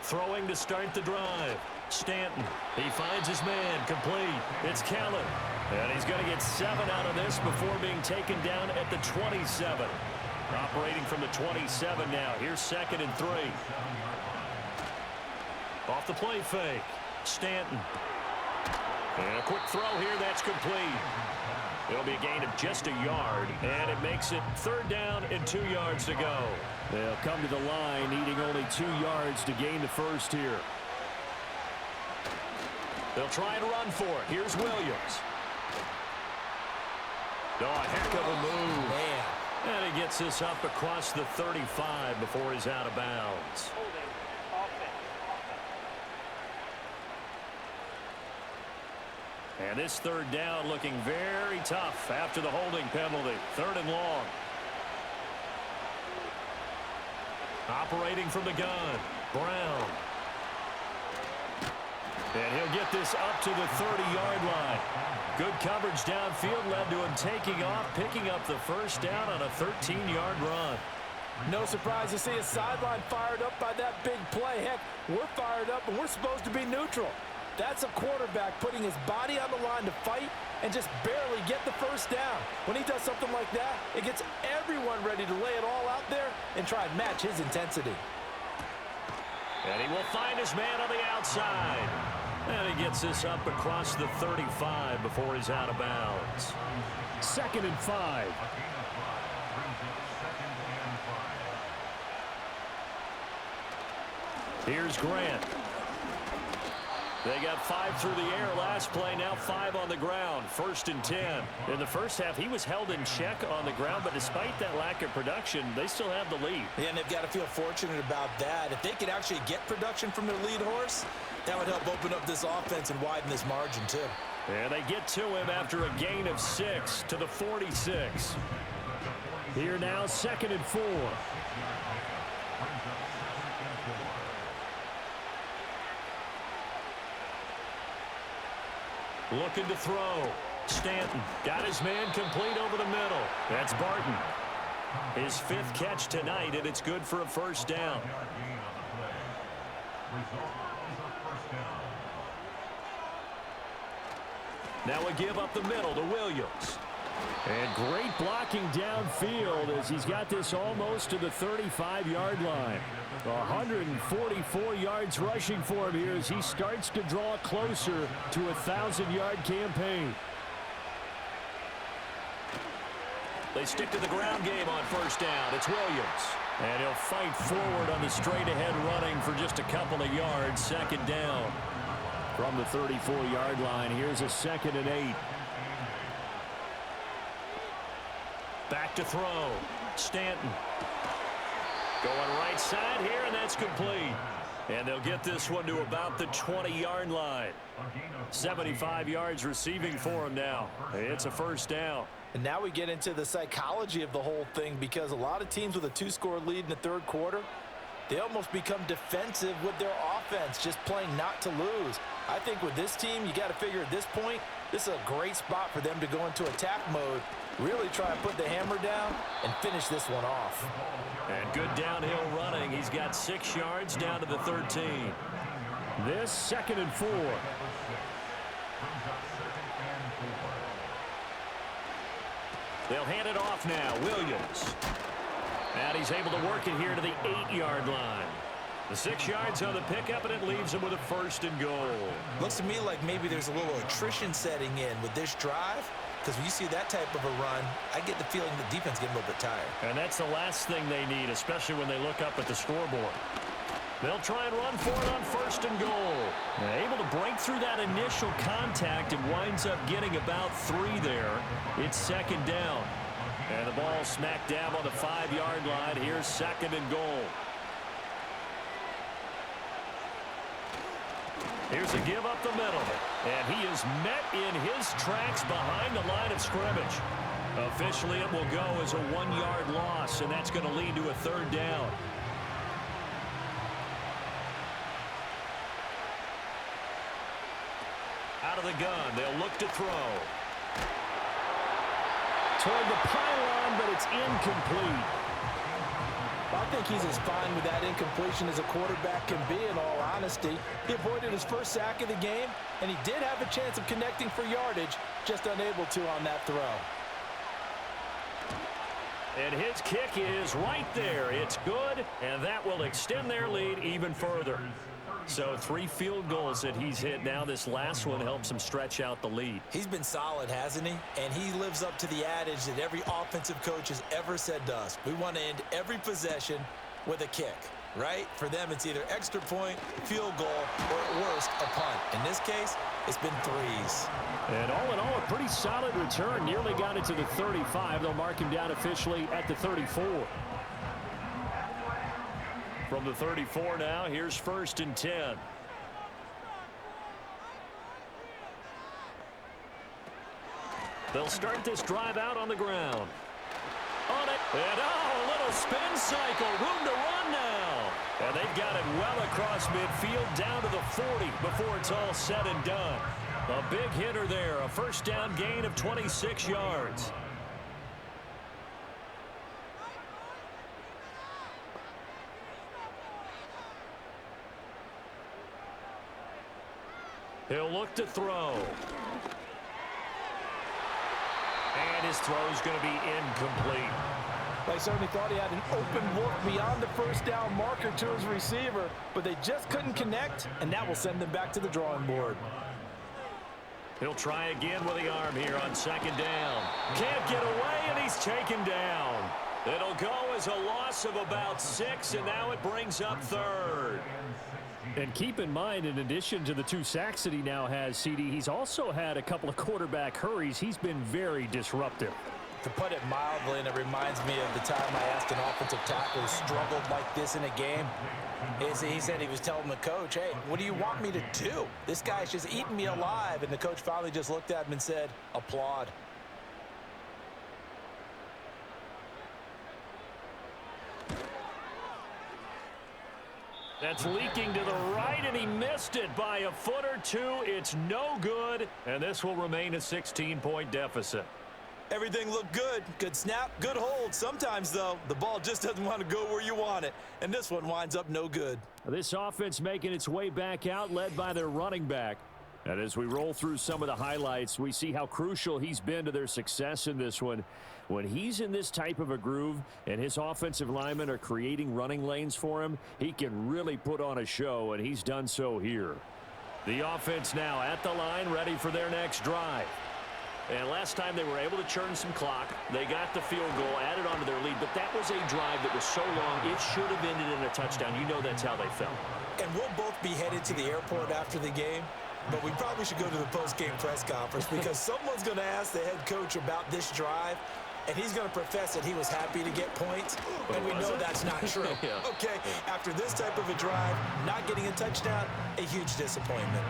Throwing to start the drive. Stanton. He finds his man. Complete. It's Kellen. And he's going to get 7 out of this before being taken down at the 27. Operating from the 27 now. Here's 2nd and 3. Off the play fake. Stanton. And a quick throw here. That's complete. It'll be a gain of just a yard. And it makes it 3rd down and 2 yards to go. They'll come to the line needing only 2 yards to gain the first here. They'll try and run for it. Here's Williams. Oh, a heck of a move. Man. And he gets this up across the 35 before he's out of bounds. And this 3rd down looking very tough after the holding penalty. 3rd and long. Operating from the gun. Brown. And he'll get this up to the 30-yard line. Good coverage downfield led to him taking off, picking up the first down on a 13-yard run. No surprise to see a sideline fired up by that big play. Heck, we're fired up, and we're supposed to be neutral. That's a quarterback putting his body on the line to fight and just barely get the first down. When he does something like that, it gets everyone ready to lay it all out there and try and match his intensity. And he will find his man on the outside. And he gets this up across the 35 before he's out of bounds. 2nd and 5. Here's Grant. They got 5 through the air last play, now 5 on the ground. 1st and 10. In the first half, he was held in check on the ground, but despite that lack of production, they still have the lead. Yeah, and they've got to feel fortunate about that. If they could actually get production from their lead horse, that would help open up this offense and widen this margin, too. And they get to him after a gain of 6 to the 46. Here now, 2nd and 4. Looking to throw. Stanton got his man complete over the middle. That's Barton. His 5th catch tonight, and it's good for a 1st down. Now a give up the middle to Williams. And great blocking downfield as he's got this almost to the 35-yard line. 144 yards rushing for him here as he starts to draw closer to a 1,000-yard campaign. They stick to the ground game on 1st down. It's Williams. And he'll fight forward on the straight-ahead running for just a couple of yards. 2nd down. From the 34-yard line, here's a 2nd and 8. Back to throw. Stanton. Going right side here, and that's complete. And they'll get this one to about the 20-yard line. 75 yards receiving for him now. It's a 1st down. And now we get into the psychology of the whole thing, because a lot of teams with a 2-score lead in the 3rd quarter, they almost become defensive with their offense, just playing not to lose. I think with this team, you got to figure at this point, this is a great spot for them to go into attack mode, really try to put the hammer down and finish this one off. And good downhill running. He's got 6 yards down to the 13. This 2nd and 4. They'll hand it off now. Williams. And he's able to work it here to the 8-yard line. The 6 yards on the pickup, and it leaves him with a 1st and goal. Looks to me like maybe there's a little attrition setting in with this drive, because when you see that type of a run, I get the feeling the defense getting a little bit tired. And that's the last thing they need, especially when they look up at the scoreboard. They'll try and run for it on 1st and goal. They're able to break through that initial contact and winds up getting about 3 there. It's 2nd down. And the ball smack dab on the 5-yard line. Here's 2nd and goal. Here's a give up the middle. And he is met in his tracks behind the line of scrimmage. Officially, it will go as a 1-yard loss, and that's going to lead to a 3rd down. Out of the gun, they'll look to throw. Toward the pylon, but it's incomplete. I think he's as fine with that incompletion as a quarterback can be, in all honesty. He avoided his 1st sack of the game, and he did have a chance of connecting for yardage, just unable to on that throw. And his kick is right there. It's good, and that will extend their lead even further. So 3 field goals that he's hit now. This last one helps him stretch out the lead. He's been solid, hasn't he? And he lives up to the adage that every offensive coach has ever said to us. We want to end every possession with a kick, right? For them, it's either extra point, field goal, or at worst, a punt. In this case, it's been 3s. And all in all, a pretty solid return. Nearly got it to the 35. They'll mark him down officially at the 34. From the 34 now, here's 1st and 10. They'll start this drive out on the ground. On it, and a little spin cycle, room to run now. And they've got it well across midfield down to the 40 before it's all said and done. A big hitter there, a 1st down gain of 26 yards. He'll look to throw. And his throw's going to be incomplete. I certainly thought he had an open look beyond the 1st down marker to his receiver, but they just couldn't connect, and that will send them back to the drawing board. He'll try again with the arm here on 2nd down. Can't get away, and he's taken down. It'll go as a loss of about 6, and now it brings up 3rd. And keep in mind, in addition to the 2 sacks that he now has, CD, he's also had a couple of quarterback hurries. He's been very disruptive. To put it mildly, and it reminds me of the time I asked an offensive tackle who struggled like this in a game. He said he was telling the coach, hey, what do you want me to do? This guy's just eating me alive. And the coach finally just looked at him and said, applaud. That's leaking to the right, and he missed it by a foot or two. It's no good, and this will remain a 16-point deficit. Everything looked good. Good snap, good hold. Sometimes, though, the ball just doesn't want to go where you want it. And this one winds up no good. This offense making its way back out, led by their running back. And as we roll through some of the highlights, we see how crucial he's been to their success in this one. When he's in this type of a groove and his offensive linemen are creating running lanes for him, he can really put on a show, and he's done so here. The offense now at the line, ready for their next drive. And last time they were able to churn some clock. They got the field goal, added on to their lead, but that was a drive that was so long, it should have ended in a touchdown. You know that's how they felt. And we'll both be headed to the airport after the game, but we probably should go to the post-game press conference because someone's going to ask the head coach about this drive, and he's going to profess that he was happy to get points, and we know that's not true. Yeah. Okay, after this type of a drive, not getting a touchdown, a huge disappointment.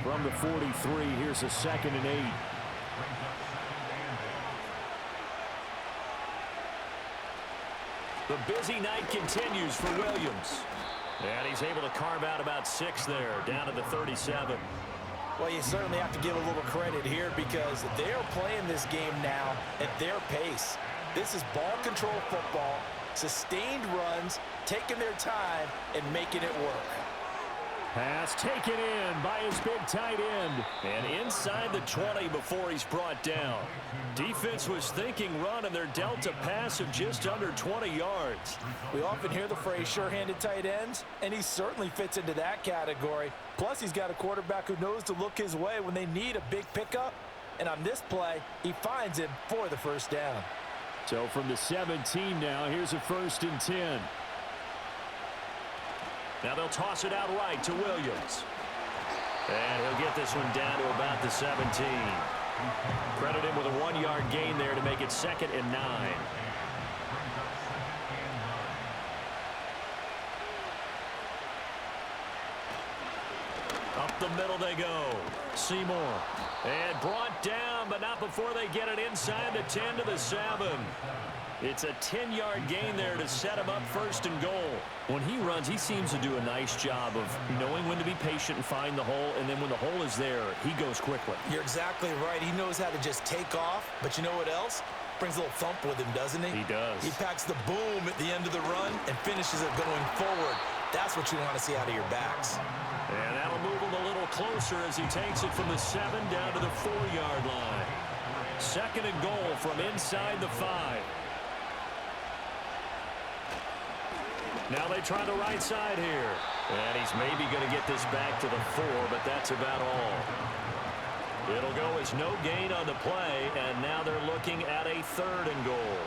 From the 43, here's a 2nd and 8. The busy night continues for Williams. And he's able to carve out about 6 there, down to the 37. Well, you certainly have to give a little credit here because they're playing this game now at their pace. This is ball control football, sustained runs, taking their time, and making it work. Pass taken in by his big tight end. And inside the 20 before he's brought down. Defense was thinking run, and they're dealt a pass of just under 20 yards. We often hear the phrase sure-handed tight ends, and he certainly fits into that category. Plus, he's got a quarterback who knows to look his way when they need a big pickup. And on this play, he finds him for the first down. So from the 17 now, here's a 1st and 10. Now they'll toss it out right to Williams. And he'll get this one down to about the 17. Credit him with a 1-yard gain there to make it 2nd and 9. Up the middle they go. Seymour. And brought down, but not before they get it inside the 10 to the 7. It's a 10-yard gain there to set him up 1st and goal. When he runs, he seems to do a nice job of knowing when to be patient and find the hole, and then when the hole is there, he goes quickly. You're exactly right. He knows how to just take off, but you know what else? Brings a little thump with him, doesn't he? He does. He packs the boom at the end of the run and finishes it going forward. That's what you want to see out of your backs. And that'll move him a little closer as he takes it from the 7 down to the 4-yard line. 2nd and goal from inside the 5. Now they try the right side here. And he's maybe going to get this back to the 4, but that's about all. It'll go as no gain on the play, and now they're looking at a 3rd and goal.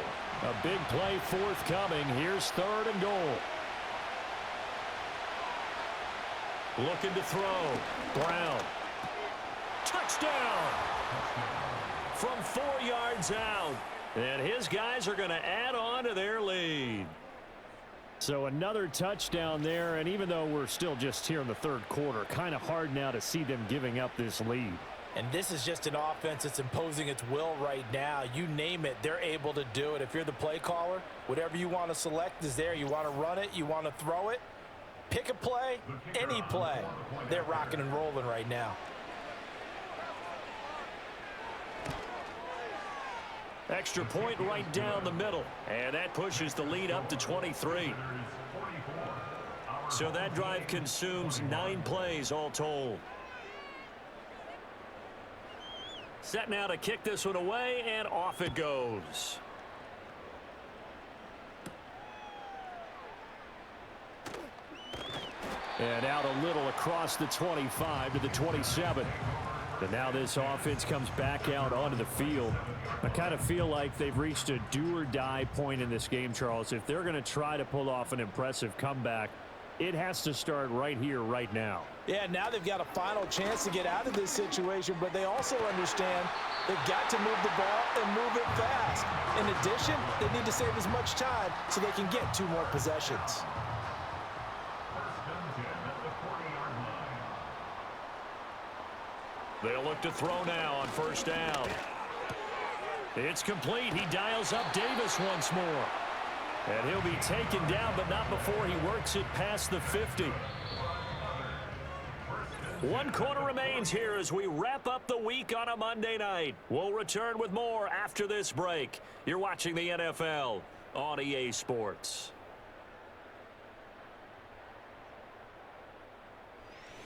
A big play forthcoming. Here's 3rd and goal. Looking to throw. Brown. Touchdown! From 4 yards out. And his guys are going to add on to their lead. So another touchdown there, and even though we're still just here in the 3rd quarter, kind of hard now to see them giving up this lead. And this is just an offense that's imposing its will right now. You name it, they're able to do it. If you're the play caller, whatever you want to select is there. You want to run it, you want to throw it, pick a play, any play. They're rocking and rolling right now. Extra point right down the middle. And that pushes the lead up to 23. So that drive consumes 9 plays all told. Set now to kick this one away, and off it goes. And out a little across the 25 to the 27. And now this offense comes back out onto the field. I kind of feel like they've reached a do-or-die point in this game, Charles. If they're going to try to pull off an impressive comeback, It has to start right here, right now. Yeah, now they've got a final chance to get out of this situation, but they also understand they've got to move the ball and move it fast. In addition, they need to save as much time so they can get 2 more possessions. They'll look to throw now on first down. It's complete. He dials up Davis once more. And he'll be taken down, but not before he works it past the 50. 1 quarter remains here as we wrap up the week on a Monday night. We'll return with more after this break. You're watching the NFL on EA Sports.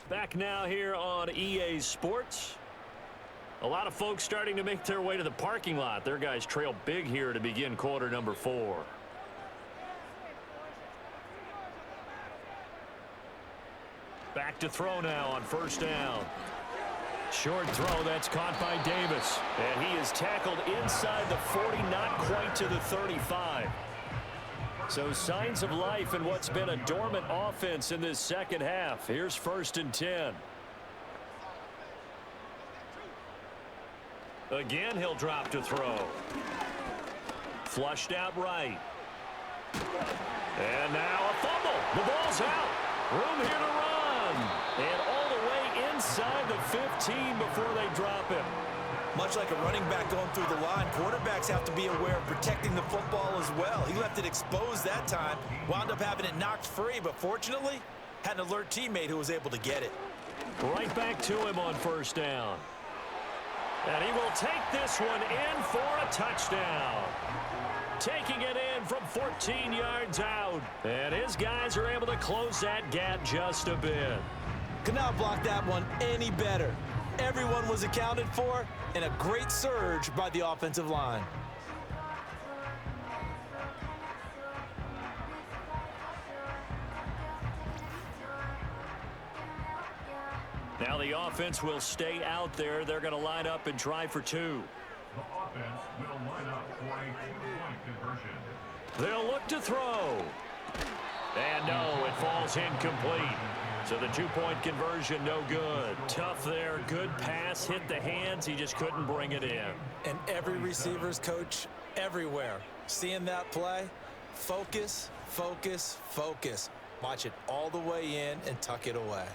Back now here on EA Sports. A lot of folks starting to make their way to the parking lot. Their guys trail big here to begin quarter number 4. Back to throw now on first down. Short throw, that's caught by Davis. And he is tackled inside the 40, not quite to the 35. So signs of life in what's been a dormant offense in this second half. Here's 1st and 10. Again, he'll drop to throw. Flushed out right. And now a fumble. The ball's out. Room here to run. And all the way inside the 15 before they drop him. Much like a running back going through the line, quarterbacks have to be aware of protecting the football as well. He left it exposed that time, wound up having it knocked free, but fortunately, had an alert teammate who was able to get it. Right back to him on first down. And he will take this one in for a touchdown. Taking it in from 14 yards out. And his guys are able to close that gap just a bit. Could not block that one any better. Everyone was accounted for, and a great surge by the offensive line. Now the offense will stay out there. They're going to line up and try for 2. The offense will line up for a 2-point conversion. They'll look to throw. And no, it falls incomplete. So the 2-point conversion, no good. Tough there, good pass, hit the hands. He just couldn't bring it in. And every receiver's coach everywhere. Seeing that play, focus, focus, focus. Watch it all the way in and tuck it away.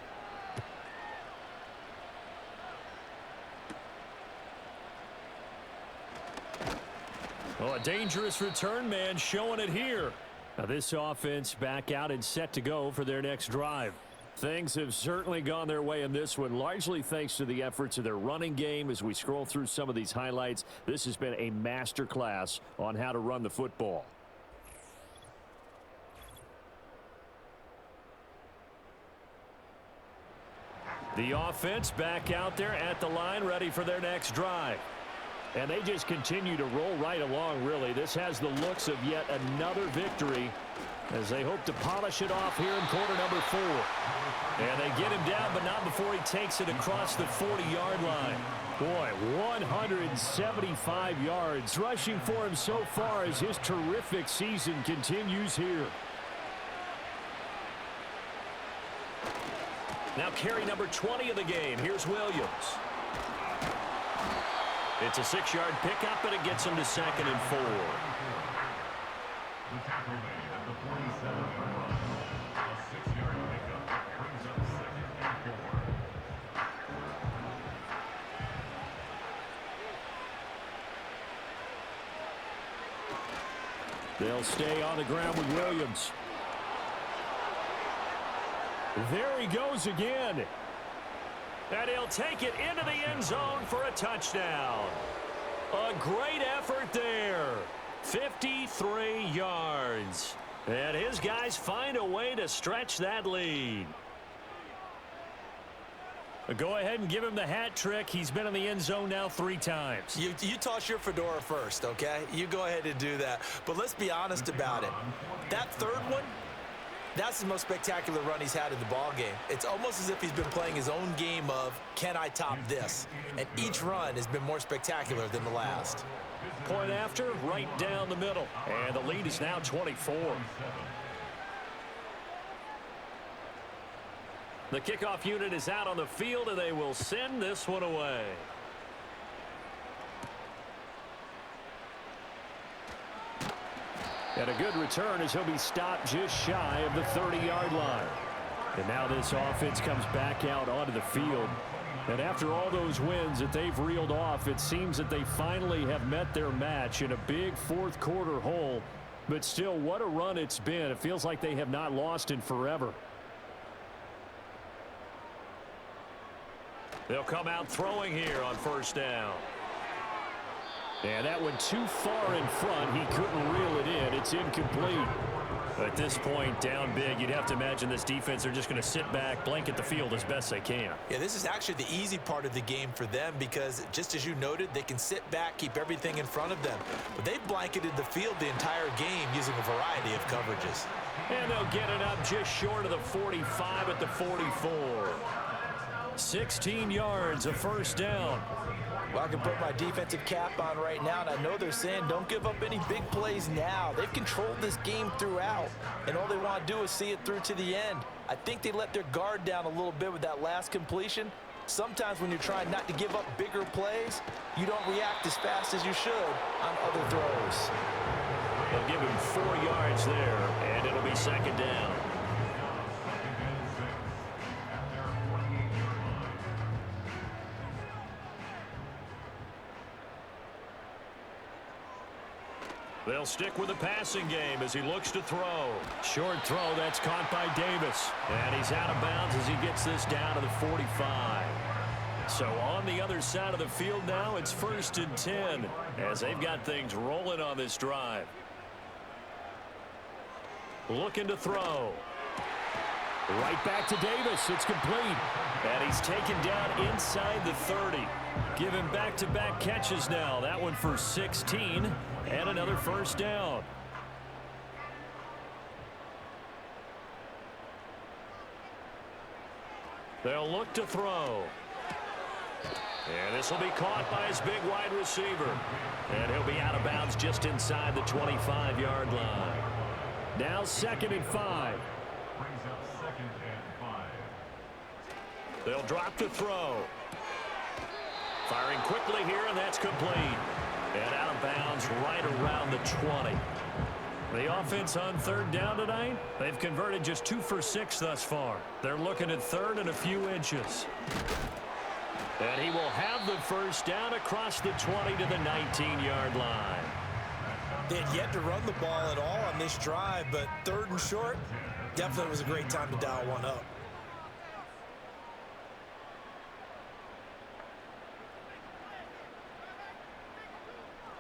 Well, a dangerous return man showing it here. Now this offense back out and set to go for their next drive. Things have certainly gone their way in this one, largely thanks to the efforts of their running game. As we scroll through some of these highlights, this has been a masterclass on how to run the football. The offense back out there at the line, ready for their next drive. And they just continue to roll right along, really. This has the looks of yet another victory as they hope to polish it off here in quarter number 4. And they get him down, but not before he takes it across the 40-yard line. Boy, 175 yards rushing for him so far as his terrific season continues here. Now carry number 20 of the game. Here's Williams. It's a 6-yard pickup, and it gets him to 2nd and 4. The tackle made at the 47-yard line. A 6-yard pickup brings up 2nd and 4. They'll stay on the ground with Williams. There he goes again. And he'll take it into the end zone for a touchdown. A great effort there. 53 yards. And his guys find a way to stretch that lead. Go ahead and give him the hat trick. He's been in the end zone now 3 times. You toss your fedora first, okay? You go ahead and do that. But let's be honest about it. That third one, that's the most spectacular run he's had in the ball game. It's almost as if he's been playing his own game of, can I top this? And each run has been more spectacular than the last. Point after, right down the middle. And the lead is now 24. The kickoff unit is out on the field, and they will send this one away. And a good return as he'll be stopped just shy of the 30-yard line. And now this offense comes back out onto the field. And after all those wins that they've reeled off, it seems that they finally have met their match in a big fourth-quarter hole. But still, what a run it's been. It feels like they have not lost in forever. They'll come out throwing here on first down. And that one too far in front. He couldn't reel it in. It's incomplete. At this point, down big, you'd have to imagine this defense are just going to sit back, blanket the field as best they can. Yeah, this is actually the easy part of the game for them because, just as you noted, they can sit back, keep everything in front of them. But they've blanketed the field the entire game using a variety of coverages. And they'll get it up just short of the 45 at the 44. 16 yards, a first down. Well, I can put my defensive cap on right now, and I know they're saying don't give up any big plays now. They've controlled this game throughout, and all they want to do is see it through to the end. I think they let their guard down a little bit with that last completion. Sometimes when you're trying not to give up bigger plays, you don't react as fast as you should on other throws. They'll give him 4 yards there, and it'll be second down. They'll stick with the passing game as he looks to throw. Short throw, that's caught by Davis. And he's out of bounds as he gets this down to the 45. So on the other side of the field now, it's 1st and 10 as they've got things rolling on this drive. Looking to throw. Right back to Davis. It's complete. And he's taken down inside the 30. Giving back-to-back catches now. That one for 16 and another first down. They'll look to throw. And this will be caught by his big wide receiver. And he'll be out of bounds just inside the 25-yard line. Now 2nd and 5. Brings up 2nd and 5. They'll drop to throw. Firing quickly here, and that's complete. And out of bounds right around the 20. The offense on 3rd down tonight, they've converted just 2 for 6 thus far. They're looking at 3rd and a few inches. And he will have the first down across the 20 to the 19-yard line. They had yet to run the ball at all on this drive, but 3rd and short, definitely was a great time to dial one up.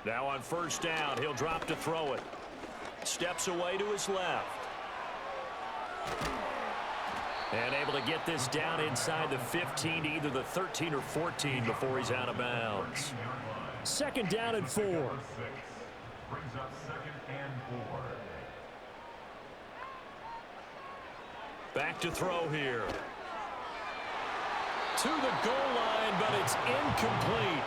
Now on first down, he'll drop to throw it. Steps away to his left. And able to get this down inside the 15 to either the 13 or 14 before he's out of bounds. 2nd down and 4. Brings up 2nd and 4. Back to throw here. To the goal line, but it's incomplete.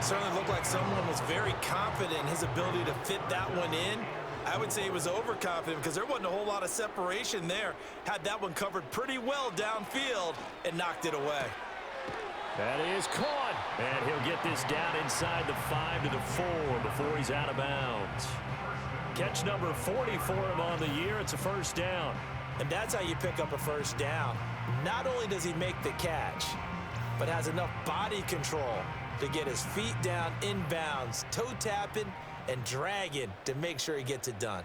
Certainly looked like someone was very confident in his ability to fit that one in. I would say he was overconfident because there wasn't a whole lot of separation there. Had that one covered pretty well downfield and knocked it away. That is caught. And he'll get this down inside the 5 to the 4 before he's out of bounds. Catch number 40 for him on the year. It's a first down. And that's how you pick up a first down. Not only does he make the catch, but has enough body control to get his feet down inbounds, toe tapping and dragging to make sure he gets it done.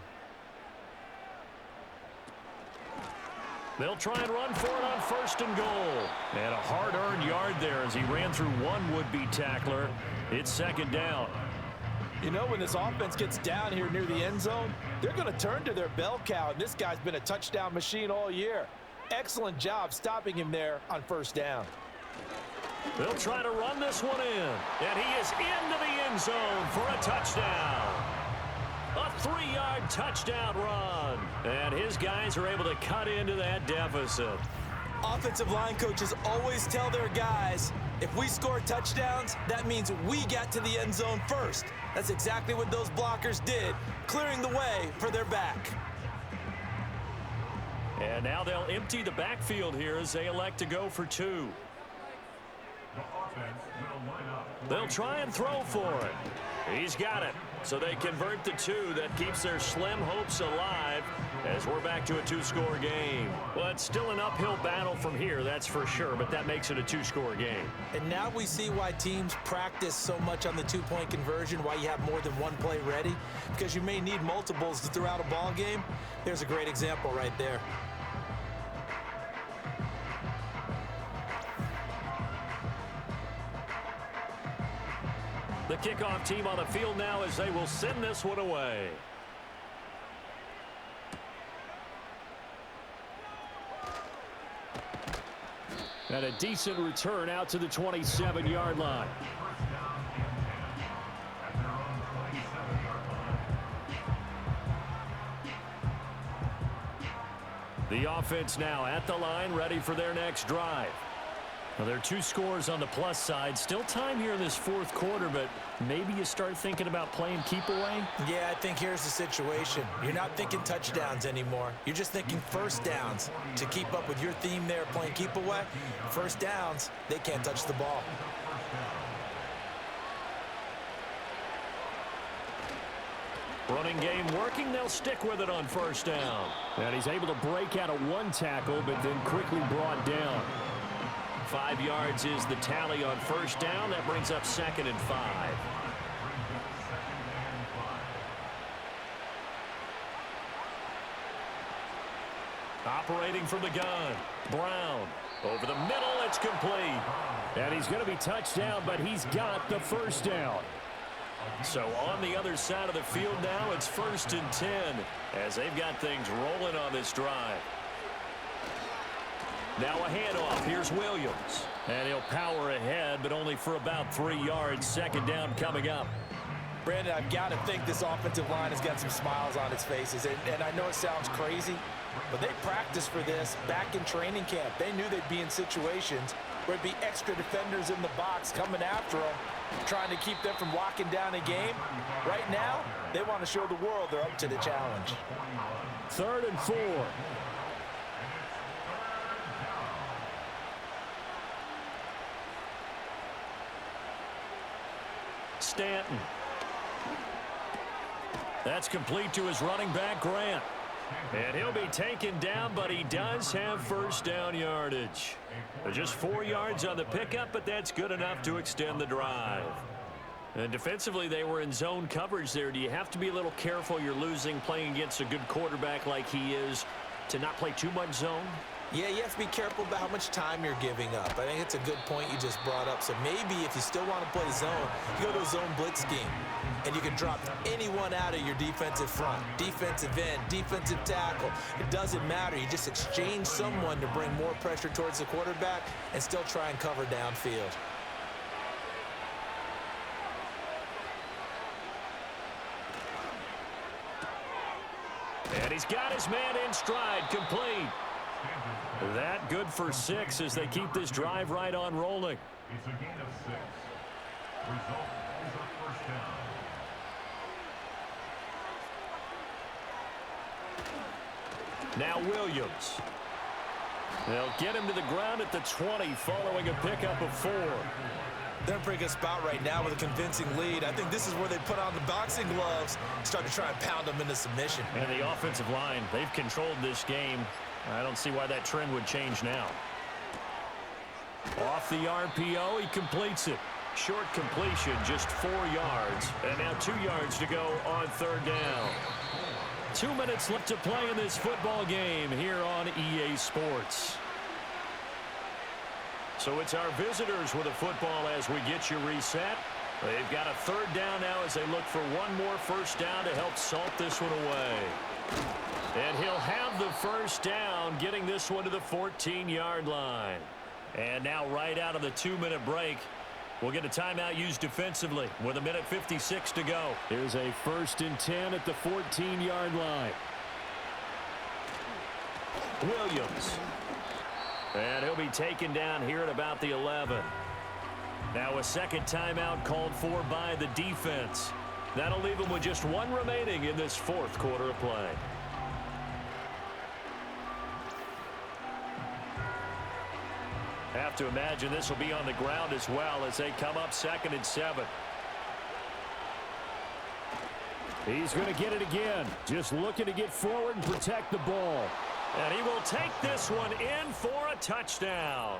They'll try and run for it on 1st and goal. And a hard-earned yard there as he ran through one would-be tackler. It's 2nd down. You know, when this offense gets down here near the end zone, they're going to turn to their bell cow, and this guy's been a touchdown machine all year. Excellent job stopping him there on 1st down. They'll try to run this one in. And he is into the end zone for a touchdown. A 3-yard touchdown run. And his guys are able to cut into that deficit. Offensive line coaches always tell their guys, if we score touchdowns, that means we got to the end zone first. That's exactly what those blockers did, clearing the way for their back. And now they'll empty the backfield here as they elect to go for two. The offense will line up. They'll try and throw for it. He's got it. So they convert the two. That keeps their slim hopes alive as we're back to a two-score game. Well, it's still an uphill battle from here, that's for sure, but that makes it a two-score game. And now we see why teams practice so much on the two-point conversion, why you have more than one play ready, because you may need multiples throughout a ball game. There's a great example right there. The kickoff team on the field now as they will send this one away. And a decent return out to the 27-yard line. First down and 10 at their own 27-yard line. The offense now at the line, ready for their next drive. Well, there are two scores on the plus side. Still time here in this fourth quarter, but maybe you start thinking about playing keep away? Yeah, I think here's the situation. You're not thinking touchdowns anymore. You're just thinking first downs. To keep up with your theme there, playing keep away, first downs, they can't touch the ball. Running game working, they'll stick with it on first down. And he's able to break out of one tackle, but then quickly brought down. 5 yards is the tally on first down. That brings up 2nd and 5. Operating from the gun, Brown. Over the middle, it's complete. And he's going to be touched down, but he's got the first down. So on the other side of the field now, it's 1st and 10 as they've got things rolling on this drive. Now a handoff. Here's Williams. And he'll power ahead, but only for about 3 yards. 2nd down coming up. Brandon, I've got to think this offensive line has got some smiles on its faces. And I know it sounds crazy, but they practiced for this back in training camp. They knew they'd be in situations where it'd be extra defenders in the box coming after them, trying to keep them from locking down a game. Right now, they want to show the world they're up to the challenge. 3rd and 4. Stanton. That's complete to his running back, Grant. And he'll be taken down, but he does have first down yardage. Just 4 yards on the pickup, but that's good enough to extend the drive. And defensively, they were in zone coverage there. Do you have to be a little careful you're losing playing against a good quarterback like he is to not play too much zone? Yeah, you have to be careful about how much time you're giving up. I think it's a good point you just brought up. So maybe if you still want to play zone, you go to a zone blitz scheme. And you can drop anyone out of your defensive front, defensive end, defensive tackle. It doesn't matter. You just exchange someone to bring more pressure towards the quarterback and still try and cover downfield. And he's got his man in stride, complete. That good for 6 as they keep this drive right on rolling. It's a gain of 6. Result is a first down. Now Williams. They'll get him to the ground at the 20 following a pickup of 4. They're in a pretty good spot right now with a convincing lead. I think this is where they put on the boxing gloves, start to try and pound them into submission. And the offensive line, they've controlled this game. I don't see why that trend would change now. Off the RPO, he completes it. Short completion, just 4 yards. And now 2 yards to go on 3rd down. 2 minutes left to play in this football game here on EA Sports. So it's our visitors with a football as we get you reset. They've got a 3rd down now as they look for one more first down to help salt this one away. And he'll have the first down, getting this one to the 14-yard line. And now right out of the 2-minute break, we'll get a timeout used defensively with 1:56 to go. Here's a 1st and 10 at the 14-yard line. Williams. And he'll be taken down here at about the 11. Now a second timeout called for by the defense. That'll leave them with just 1 remaining in this 4th quarter of play. Have to imagine this will be on the ground as well as they come up 2nd and 7. He's going to get it again. Just looking to get forward and protect the ball. And he will take this one in for a touchdown.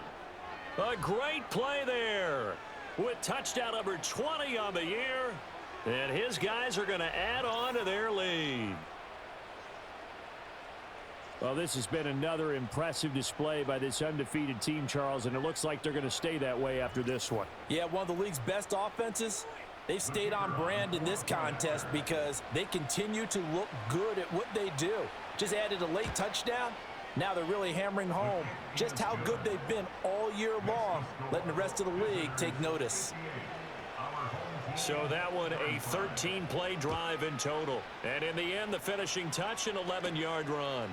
A great play there with touchdown number 20 on the year. And his guys are going to add on to their lead. Well, this has been another impressive display by this undefeated team, Charles, and it looks like they're going to stay that way after this one. Yeah, one of the league's best offenses. They've stayed on brand in this contest because they continue to look good at what they do. Just added a late touchdown. Now they're really hammering home just how good they've been all year long, letting the rest of the league take notice. So that one a 13-play drive in total. And in the end, the finishing touch, an 11-yard run.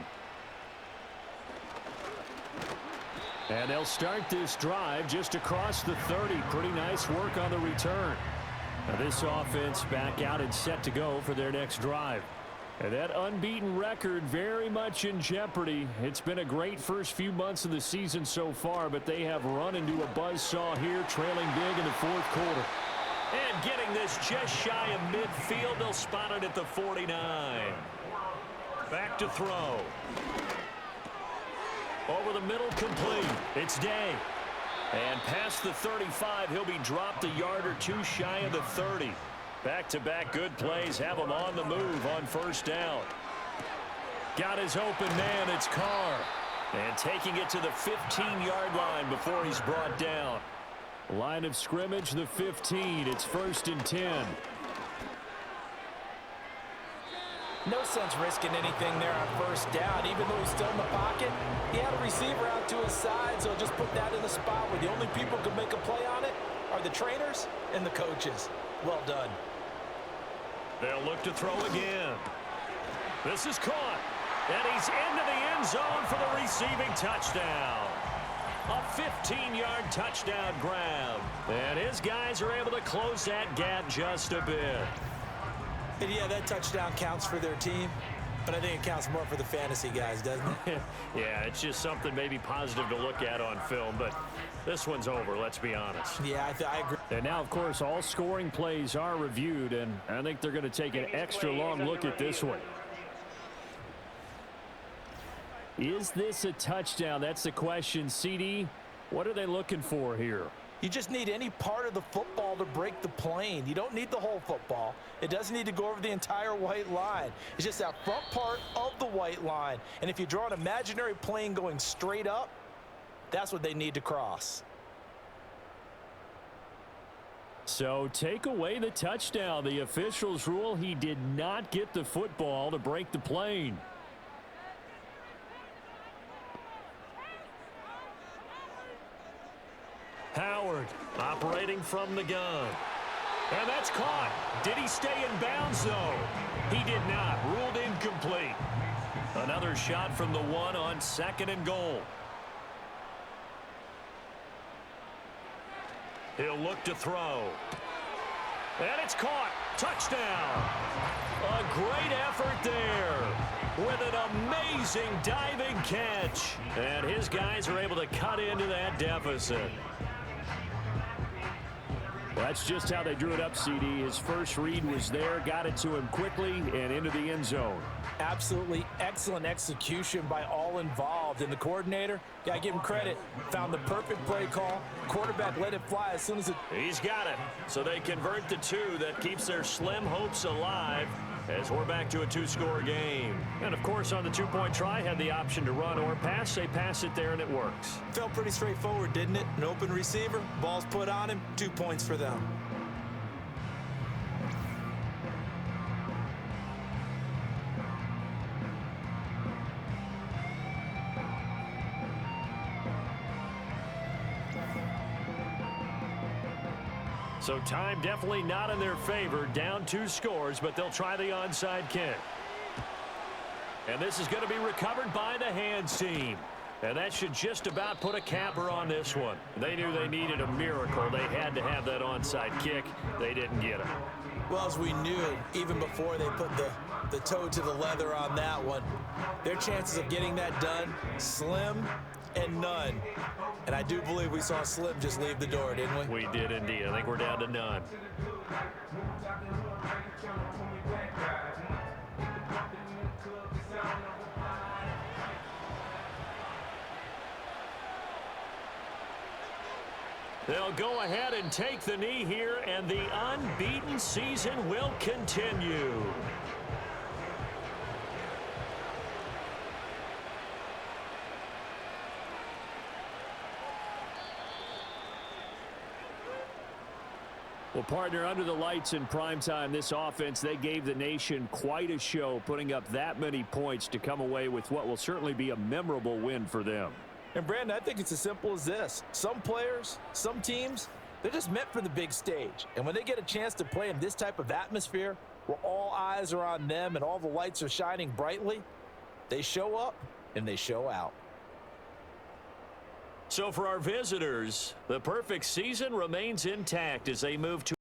And they'll start this drive just across the 30. Pretty nice work on the return. Now this offense back out and set to go for their next drive. And that unbeaten record very much in jeopardy. It's been a great first few months of the season so far, but they have run into a buzzsaw here, trailing big in the 4th quarter. And getting this just shy of midfield, they'll spot it at the 49. Back to throw. Over the middle, complete. It's Day. And past the 35, he'll be dropped a yard or two shy of the 30. Back-to-back good plays have him on the move on 1st down. Got his open man, it's Carr. And taking it to the 15-yard line before he's brought down. Line of scrimmage, the 15. It's 1st and 10. No sense risking anything there on 1st down. Even though he's still in the pocket, he had a receiver out to his side, so just put that in the spot where the only people who can make a play on it are the trainers and the coaches. Well done. They'll look to throw again. This is caught. And he's into the end zone for the receiving touchdown. A 15-yard touchdown grab. And his guys are able to close that gap just a bit. And yeah, that touchdown counts for their team, but I think it counts more for the fantasy guys, doesn't it? Yeah, it's just something maybe positive to look at on film, but this one's over, let's be honest. Yeah, I agree. And now, of course, all scoring plays are reviewed, and I think they're going to take an extra long look at this one. Is this a touchdown? That's the question. CD, what are they looking for here? You just need any part of the football to break the plane. You don't need the whole football. It doesn't need to go over the entire white line. It's just that front part of the white line. And if you draw an imaginary plane going straight up, that's what they need to cross. So take away the touchdown. The officials rule he did not get the football to break the plane. Howard operating from the gun. And that's caught. Did he stay in bounds, though? He did not. Ruled incomplete. Another shot from the 1 on 2nd and goal. He'll look to throw. And it's caught. Touchdown. A great effort there with an amazing diving catch. And his guys are able to cut into that deficit. That's just how they drew it up, CD. His first read was there, got it to him quickly, and into the end zone. Absolutely excellent execution by all involved. And the coordinator, gotta give him credit, found the perfect play call. Quarterback let it fly as soon as it... He's got it. So they convert the 2. That keeps their slim hopes alive as we're back to a 2-score game. And, of course, on the 2-point try, had the option to run or pass. They pass it there, and it works. Felt pretty straightforward, didn't it? An open receiver, ball's put on him, 2 points for them. So time definitely not in their favor. Down 2 scores, but they'll try the onside kick. And this is going to be recovered by the hands team. And that should just about put a capper on this one. They knew they needed a miracle. They had to have that onside kick. They didn't get it. Well, as we knew, even before they put the toe to the leather on that one, their chances of getting that done, slim and none. And I do believe we saw Slim just leave the door, didn't we? We did indeed. I think we're down to none. They'll go ahead and take the knee here, and the unbeaten season will continue. Well, partner, under the lights in primetime, this offense, they gave the nation quite a show, putting up that many points to come away with what will certainly be a memorable win for them. And, Brandon, I think it's as simple as this. Some players, some teams, they're just meant for the big stage. And when they get a chance to play in this type of atmosphere where all eyes are on them and all the lights are shining brightly, they show up and they show out. So for our visitors, the perfect season remains intact as they move to